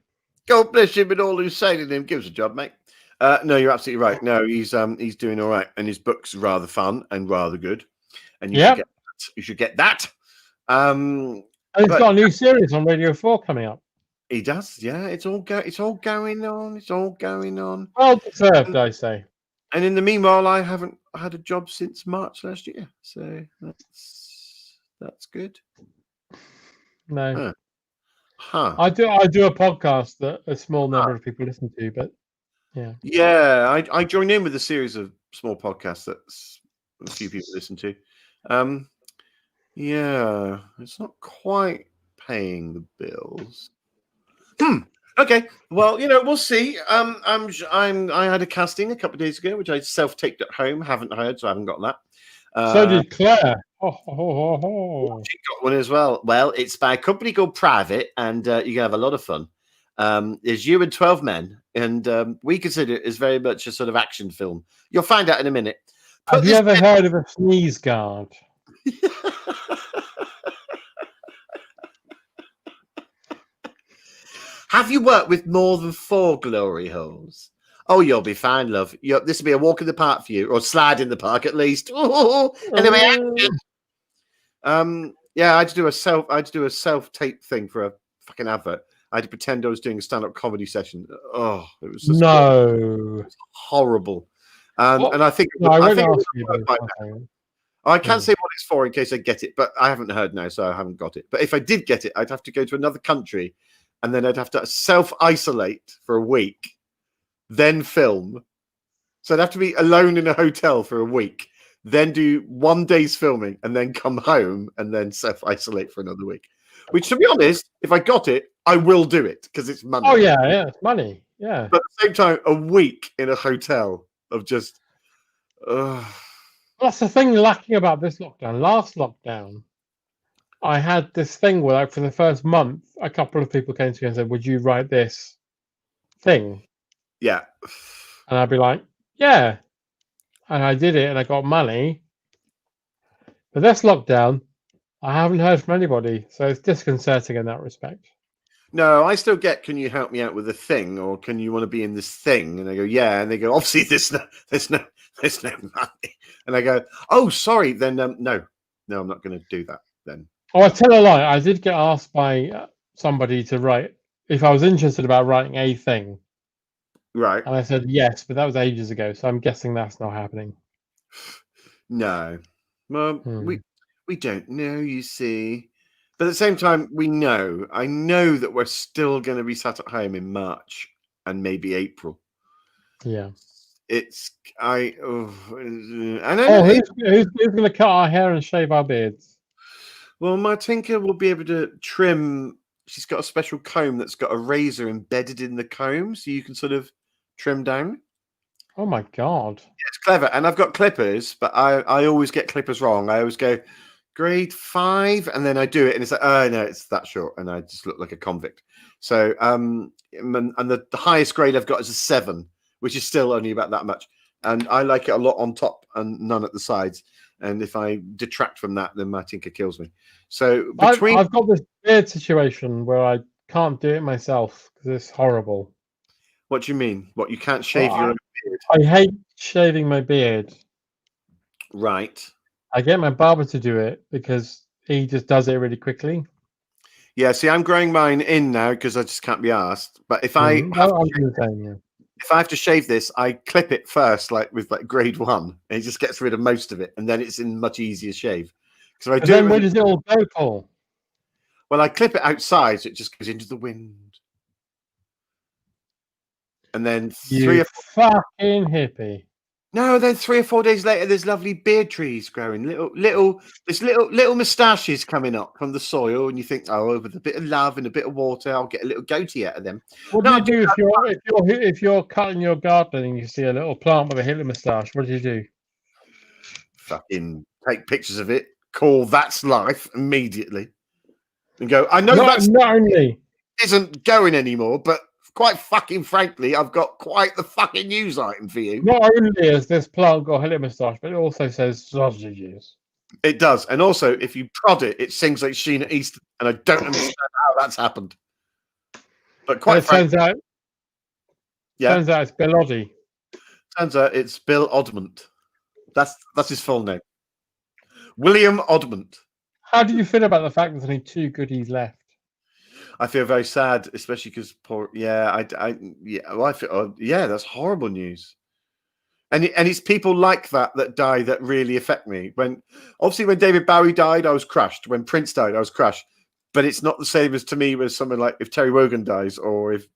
God bless him and all who's sailing him. Give us a job, mate. No, you're absolutely right. No, he's doing all right, and his book's rather fun and rather good. And you should get that. And he's got a new series on Radio 4 coming up. He does, yeah. It's all going on. It's all going on. Well deserved, I say. And in the meanwhile, I haven't had a job since March last year, so that's good. No. Huh. I do a podcast that a small number of people listen to, but yeah. Yeah, I joined in with a series of small podcasts that a few people listen to. Yeah, it's not quite paying the bills. Okay, well, we'll see. I had a casting a couple of days ago, which I self-taped at home. Haven't heard, so I haven't got that. So did Claire. She got one as well. Well, it's by a company called Private, and you can have a lot of fun. There's you and 12 men, and we consider it as very much a sort of action film. You'll find out in a minute. Have you ever heard of a sneeze guard? Have you worked with more than 4 glory holes? Oh, you'll be fine, love. This will be a walk in the park for you, or slide in the park at least. Anyway, yeah, I had to do a self-tape thing for a fucking advert. I had to pretend I was doing a stand-up comedy session. Oh, it was just horrible. And I think I can't say what it's for in case I get it, but I haven't heard now, so I haven't got it. But if I did get it, I'd have to go to another country, and then I'd have to self-isolate for a week, then film. So I'd have to be alone in a hotel for a week, then do 1 day's filming, and then come home and then self-isolate for another week. Which, to be honest, if I got it, I will do it because it's money. Oh, yeah, it's money. Yeah. But at the same time, a week in a hotel of just... That's the thing lacking about this lockdown. Last lockdown, I had this thing where, like, for the first month, a couple of people came to me and said, "Would you write this thing?" Yeah. And I'd be like, "Yeah." And I did it, and I got money. But this lockdown, I haven't heard from anybody, so it's disconcerting in that respect. No, I still get, "Can you help me out with a thing?" or "Can you want to be in this thing?" And I go, "Yeah." And they go, "Obviously, there's no money." And I go, "Oh, sorry. Then no, I'm not going to do that. Then." Oh, I tell a lie. I did get asked by somebody to write if I was interested about writing a thing. Right. And I said yes, but that was ages ago, so I'm guessing that's not happening. No. Well, we don't know, you see. But at the same time, I know that we're still going to be sat at home in March and maybe April. Yeah. Who's going to cut our hair and shave our beards? Well, Martinka will be able to trim. She's got a special comb that's got a razor embedded in the comb, so you can sort of trim down. Oh my god! Yeah, it's clever. And I've got clippers, but I always get clippers wrong. I always go grade 5, and then I do it, and it's like, oh no, it's that short, and I just look like a convict. So and the highest grade I've got is a 7, which is still only about that much. And I like it a lot on top and none at the sides. And if I detract from that, then Martinka kills me. So I've got this weird situation where I can't do it myself because it's horrible. What do you mean? What, you can't shave your own beard? I hate shaving my beard. Right. I get my barber to do it because he just does it really quickly. Yeah, see, I'm growing mine in now because I just can't be asked. But if I if I have to shave this, I clip it first, like with like grade 1, and it just gets rid of most of it, and then it's in much easier shave. So I do. Then where does it all go, Paul? Well, I clip it outside, so it just goes into the wind. And then fucking hippie. No, then 3 or 4 days later, there's lovely beard trees growing. Little moustaches coming up from the soil, and you think, oh, with a bit of love and a bit of water, I'll get a little goatee out of them. What do you do if you're cutting your garden and you see a little plant with a Hitler moustache? What do you do? Fucking take pictures of it. Call That's Life immediately, and go. I know not only isn't going anymore, but quite fucking frankly, I've got quite the fucking news item for you. Not only has this plant got a Hitler moustache, but it also says sausages. It does, and also if you prod it, it sings like Sheena Easton, and I don't understand how that's happened. But quite frankly, turns out it's Bill Oddie. Turns out it's Bill Oddment. That's his full name. William Oddment. How do you feel about the fact there's only 2 goodies left? I feel very sad, especially because poor. Yeah, I feel. Yeah, that's horrible news. And it's people like that die that really affect me. When David Bowie died, I was crushed. When Prince died, I was crushed. But it's not the same as to me with someone like if Terry Wogan dies or if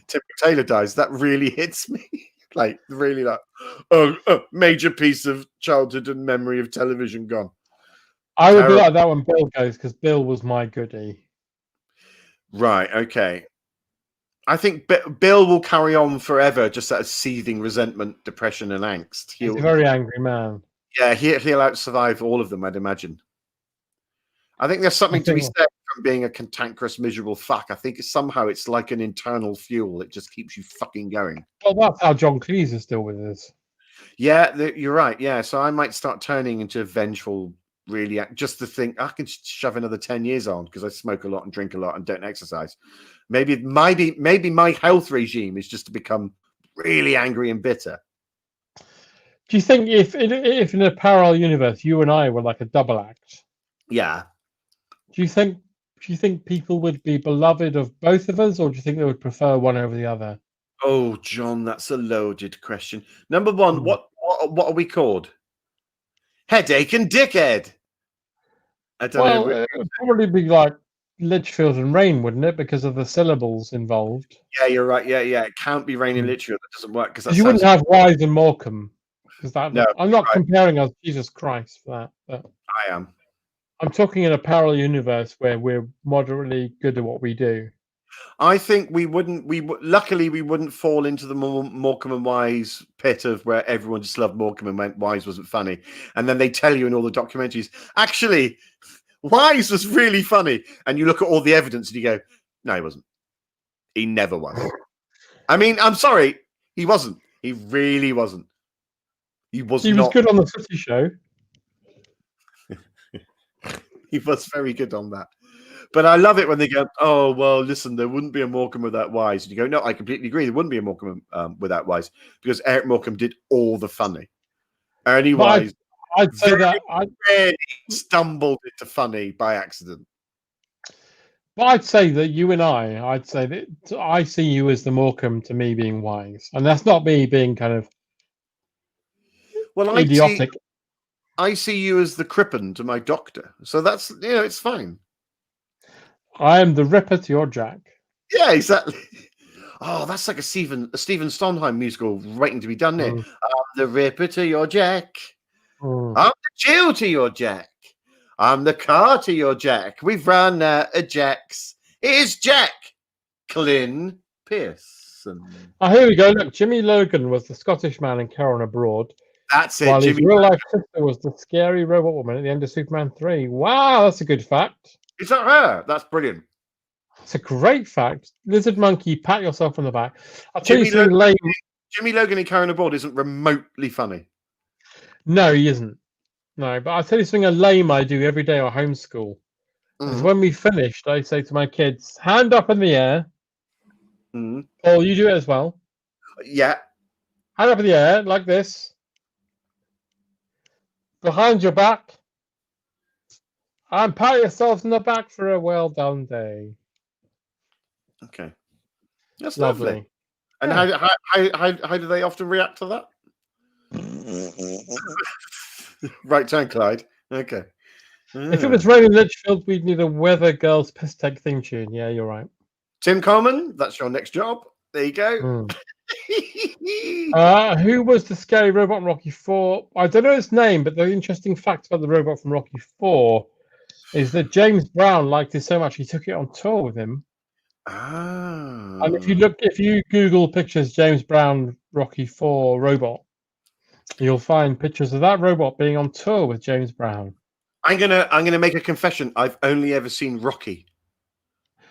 Tim Taylor dies. That really hits me. Like really, like major piece of childhood and memory of television gone. I would be like that when Bill goes because Bill was my goodie. Right. Okay. I think Bill will carry on forever, just out of seething resentment, depression, and angst. He's a very angry man. Yeah, he'll out-survive all of them, I'd imagine. I think there's something to be said from being a cantankerous, miserable fuck. I think somehow it's like an internal fuel. It just keeps you fucking going. Well, that's how John Cleese is still with us. Yeah, you're right. Yeah, so I might start turning into a vengeful, really, just to think I can shove another 10 years on because I smoke a lot and drink a lot and don't exercise. Maybe my health regime is just to become really angry and bitter. Do you think if in a parallel universe you and I were like a double act? Yeah. Do you think people would be beloved of both of us, or do you think they would prefer one over the other? Oh, John, that's a loaded question. Number one, what are we called? Headache and dickhead. I don't know. It would probably be like Litchfield and Rain, wouldn't it? Because of the syllables involved. Yeah, you're right. Yeah. It can't be Rain and Litchfield. That doesn't work because you wouldn't have Wise and Morecambe. No, I'm not comparing us, Jesus Christ, for that. But I am. I'm talking in a parallel universe where we're moderately good at what we do. I think we wouldn't. Luckily, we wouldn't fall into the Morecambe and Wise pit of where everyone just loved Morecambe and Wise wasn't funny, and then they tell you in all the documentaries, actually, Wise was really funny, and you look at all the evidence and you go, no, he wasn't. He never was. I mean, I'm sorry, he wasn't. He really wasn't. He was good on the City Show. He was very good on that. But I love it when they go, oh, well, listen, there wouldn't be a Morecambe without Wise. And you go, no, I completely agree. There wouldn't be a Morecambe without Wise because Eric Morecambe did all the funny. Ernie Wise, I'd say that I rarely stumbled into funny by accident. But I'd say that you and I'd say that I see you as the Morecambe to me being Wise. And that's not me being kind of idiotic. I see you as the Crippen to my doctor. So that's, it's fine. I am the Ripper to your Jack. Yeah, exactly. Oh, that's like a Stephen Sondheim musical waiting to be done there. I'm the Ripper to your Jack. I'm the Jill to your Jack. I'm the car to your Jack. We've run out of Jacks. Here's Jack. Glyn Pearson. Oh, here we go. Look, Jimmy Logan was the Scottish man in Carol Abroad. That's it. While his real-life sister was the scary robot woman at the end of Superman 3. Wow, that's a good fact. Is that her? That's brilliant. It's a great fact. Lizard Monkey, pat yourself on the back. I'll tell you something lame. Jimmy Logan in Carol Abroad isn't remotely funny. No, he isn't. No, but I'll tell you something lame I do every day at homeschool. Because when we finished, I say to my kids, hand up in the air. Paul, you do it as well. Yeah. Hand up in the air, like this. Behind your back. And pat yourselves in the back for a well done day. Okay. That's lovely. And Yeah. how do they often react to that? Right turn, Clyde. Okay. If it was raining Litchfield, we'd need a Weather Girls piss take theme tune. Yeah, you're right. Tim Coleman, that's your next job. There you go. Who was the scary robot in Rocky 4? I don't know his name, but the interesting fact about the robot from Rocky 4 is that James Brown liked it so much he took it on tour with him. And if you Google pictures James Brown Rocky 4 robot, you'll find pictures of that robot being on tour with James Brown. I'm gonna make a confession. I've only ever seen Rocky.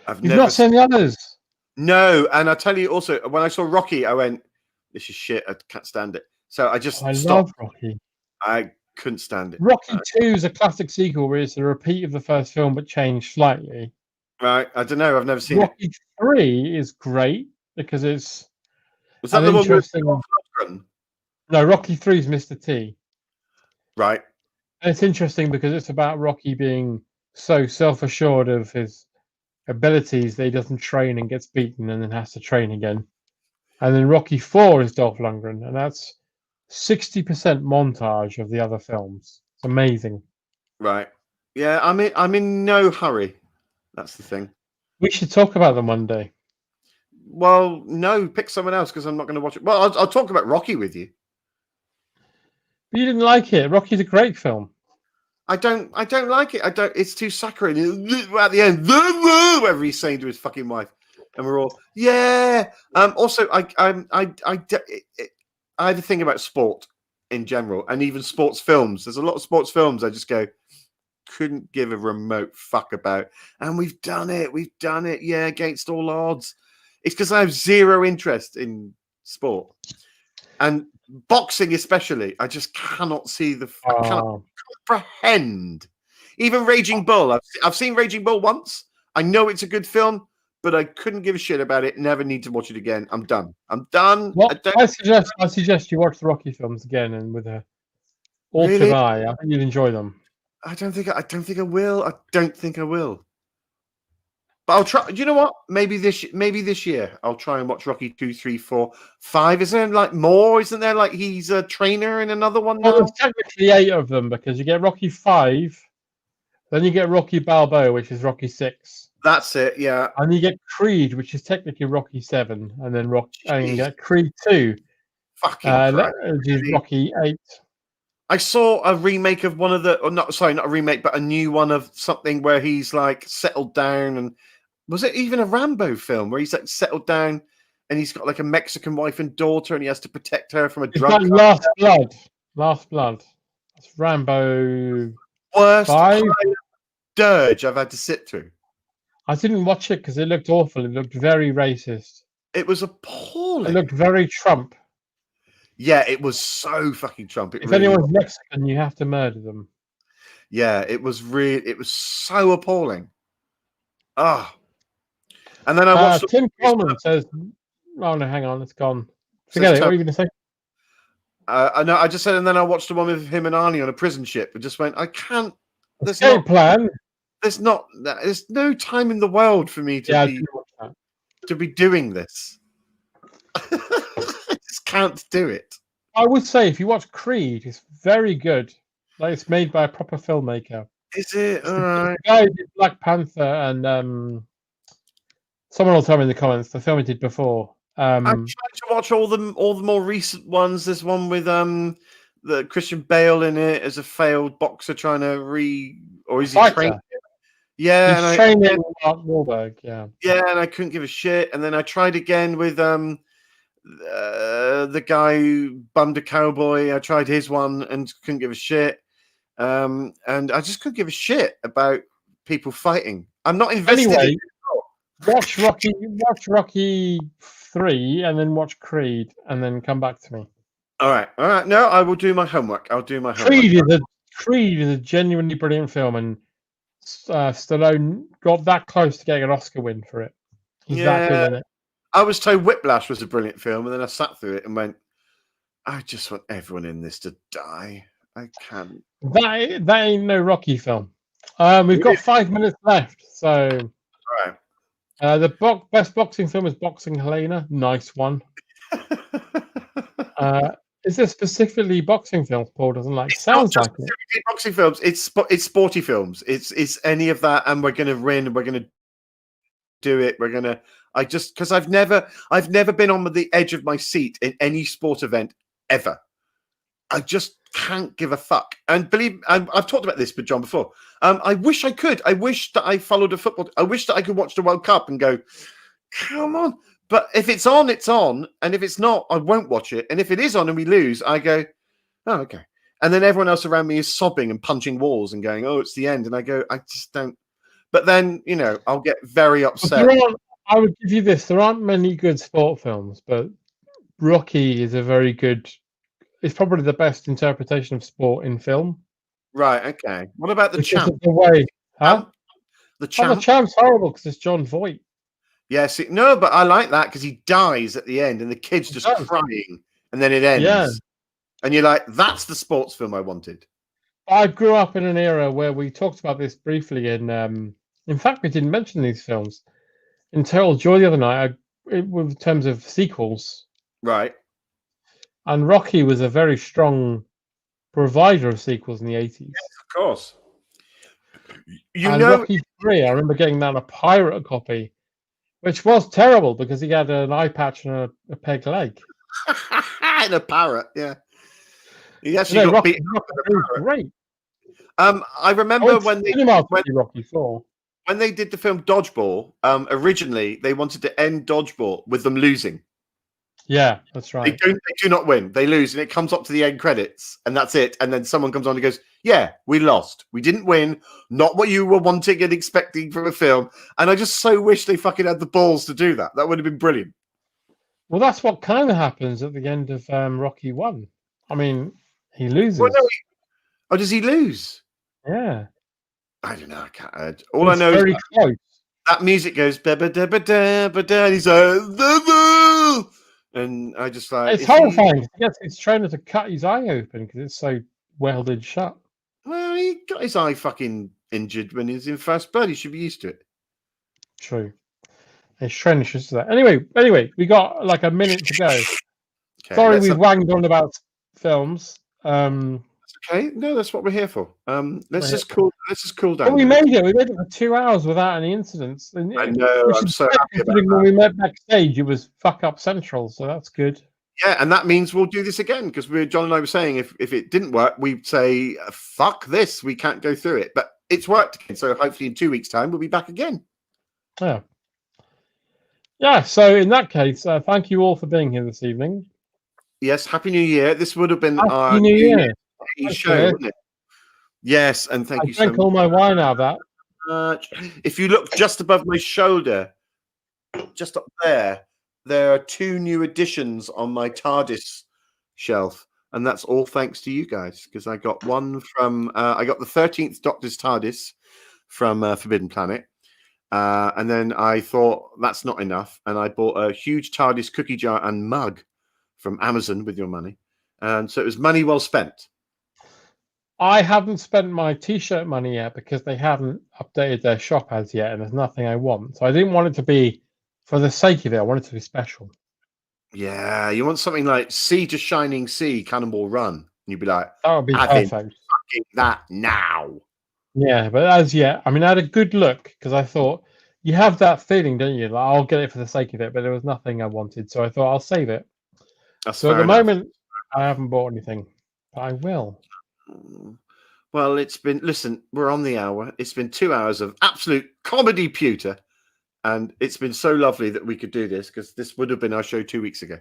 You've not seen the others? No, and I tell you also, when I saw Rocky, I went, "This is shit. I can't stand it." So I just stopped. Love Rocky. I couldn't stand it. Rocky 2 is a classic sequel where it's a repeat of the first film but changed slightly. Right, I don't know. I've never seen Rocky 3 is great because it's Was that the one with No, Rocky 3 is Mr. T. Right. And it's interesting because it's about Rocky being so self-assured of his abilities that he doesn't train and gets beaten and then has to train again. And then Rocky 4 is Dolph Lundgren, and that's 60% montage of the other films. It's amazing. Right. Yeah, I'm in no hurry. That's the thing. We should talk about them one day. Well, no, pick someone else because I'm not going to watch it. Well, I'll talk about Rocky with you. But you didn't like it. Rocky's a great film. I don't like it. It's too saccharine. At the end, whatever he's saying to his fucking wife, and we're all yeah. Also, I have a thing about sport in general, and even sports films. There's a lot of sports films I just go couldn't give a remote fuck about, and we've done it. Yeah, against all odds. It's because I have zero interest in sport and boxing, especially. I just cannot see I cannot comprehend. Even Raging Bull. I've seen Raging Bull once. I know it's a good film, but I couldn't give a shit about it. Never need to watch it again. I'm done. Well, I suggest you watch the Rocky films again and with a altered eye. I think you'd enjoy them. I don't think I will. I don't think I will. But I'll try. Do you know what? Maybe this year I'll try and watch Rocky 2, 3, 4, 5. Isn't there like more? Isn't there like he's a trainer in another one now? Well, there's technically 8 of them because you get Rocky 5, then you get Rocky Balboa, which is Rocky 6. That's it. Yeah. And you get Creed, which is technically Rocky 7, and then you get Creed 2, which is Rocky 8. I saw a remake of one of the, not a remake, but a new one of something where he's like settled down. And was it even a Rambo film where he's like settled down and he's got like a Mexican wife and daughter and he has to protect her from a drug? Last Blood. That's Rambo. Worst dirge I've had to sit through. I didn't watch it because it looked awful. It looked very racist. It was appalling. It looked very Trump. Yeah, it was so fucking Trump. If anyone's Mexican, you have to murder them. Yeah, it was so appalling. Ah. And then I watched Tim Coleman says, "Oh no, hang on, it's gone. Forget it. What are you going to say?" I just said, and then I watched the one with him and Arnie on a prison ship, and just went, I can't. There's no plan. There's no time in the world for me to be doing this. I just can't do it. I would say if you watch Creed, it's very good. Like it's made by a proper filmmaker. Is it? All right. The guy who did Black Panther and someone will tell me in the comments the film he did before. I'm trying to watch all the more recent ones. There's one with the Christian Bale in it as a failed boxer trying to or is he training? Yeah, he's training Mark Wahlberg. Yeah, and I couldn't give a shit. And then I tried again with the guy who bummed a cowboy. I tried his one and couldn't give a shit. And I just couldn't give a shit about people fighting. I'm not invested. Anyway, watch Rocky 3 and then watch Creed and then come back to me. All right. No, I will do my homework. I'll do my homework. Creed is a genuinely brilliant film, and Stallone got that close to getting an Oscar win for it. He's that good in it. I was told Whiplash was a brilliant film, and then I sat through it and went, I just want everyone in this to die. I can't. That ain't no Rocky film. We've got 5 minutes left, so right. The best boxing film is Boxing Helena. Nice one. Is there specifically boxing films Paul doesn't like? Sounds like it. Boxing films. It's sporty films. It's any of that, and we're gonna win. We're gonna do it. We're gonna. I just because I've never been on the edge of my seat in any sport event ever. I just can't give a fuck. And believe I've talked about this with John before. I wish I could. I wish that I followed a football. I wish that I could watch the World Cup and go, come on. But if it's on, it's on. And if it's not, I won't watch it. And if it is on and we lose, I go, oh, okay. And then everyone else around me is sobbing and punching walls and going, oh, it's the end. And I go, I just don't. But then, I'll get very upset. I would give you this. There aren't many good sport films, but Rocky is a very good. It's probably the best interpretation of sport in film. Right. Okay. What about the Champ? The way, huh? The Champ. The Champ's horrible because it's John Voight. Yes. No, but I like that because he dies at the end and the kid's just crying and then it ends. Yeah. And you're like, that's the sports film I wanted. I grew up in an era where we talked about this briefly. In fact, we didn't mention these films until Joy the other night. In terms of sequels, right? And Rocky was a very strong provider of sequels in the 80s. Yes, of course. Rocky 3, I remember getting that a pirate copy, which was terrible because he had an eye patch and a peg leg. And a parrot, yeah. He actually got beaten up with a parrot. Great. I remember when Rocky 4. When they did the film Dodgeball, originally they wanted to end Dodgeball with them losing. Yeah, that's right. They do not win. They lose, and it comes up to the end credits, and that's it. And then someone comes on and goes, yeah, we lost. We didn't win. Not what you were wanting and expecting from a film. And I just so wish they fucking had the balls to do that. That would have been brilliant. Well, that's what kind of happens at the end of Rocky 1. I mean, he loses. Well, no, does he lose? Yeah. I don't know. I can't. All I know is that music goes, and he's like, and I just like it's horrifying. He gets his trainer to cut his eye open because it's so welded shut. Well, he got his eye fucking injured when he was in First Blood. He should be used to it. True. His trainer should do that. Anyway, we got like a minute to go. Okay, sorry, we've wanged on about films. Okay, no, that's what we're here for. Let's just cool down. Well, we made it. We made it for 2 hours without any incidents. I know. I'm so happy about that. When we met backstage, it was fuck up central, so that's good. Yeah, and that means we'll do this again because John and I were saying if it didn't work, we'd say fuck this. We can't go through it, but it's worked again. So hopefully in 2 weeks' time we'll be back again. Yeah. Yeah. So in that case, thank you all for being here this evening. Yes, Happy New Year. This would have been our New Year show, wouldn't it? Yes, and thank you so much. I drank all my wine out of that. If you look just above my shoulder, just up there are 2 new additions on my TARDIS shelf, and that's all thanks to you guys because I got one from I got the 13th Doctor's TARDIS from Forbidden Planet, and then I thought that's not enough, and I bought a huge TARDIS cookie jar and mug from Amazon with your money, and so it was money well spent. I haven't spent my T-shirt money yet because they haven't updated their shop as yet, and there's nothing I want. So I didn't want it to be for the sake of it. I want it to be special. Yeah, you want something like Sea to Shining Sea, Cannonball Run. And you'd be like, that would be perfect. Fucking that now. Yeah, but as yet, I mean, I had a good look because I thought you have that feeling, don't you? Like, I'll get it for the sake of it, but there was nothing I wanted, so I thought I'll save it. So at the moment, I haven't bought anything, but I will. Well, listen, we're on the hour. It's been 2 hours of absolute comedy pewter, and it's been so lovely that we could do this because this would have been our show 2 weeks ago.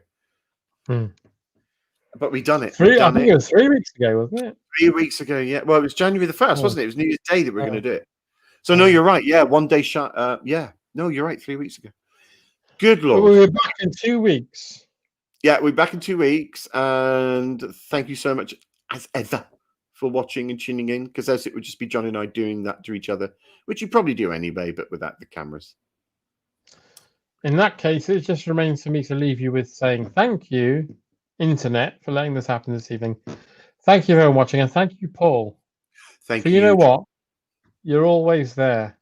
But we done it. I think it was 3 weeks ago, wasn't it? 3 weeks ago, yeah. Well, it was January the 1st, wasn't it? It was New Year's Day that we were going to do it. So, no, you're right. Yeah, 1 day shot. Yeah. No, you're right. 3 weeks ago. Good Lord. We'll be back in 2 weeks. Yeah, we're back in 2 weeks. And thank you so much, as ever, for watching and tuning in, because else it would just be John and I doing that to each other, which you probably do anyway, but without the cameras. In that case, it just remains for me to leave you with saying thank you, Internet, for letting this happen this evening. Thank you for watching, and thank you, Paul. Thank you. You You know what? You're always there.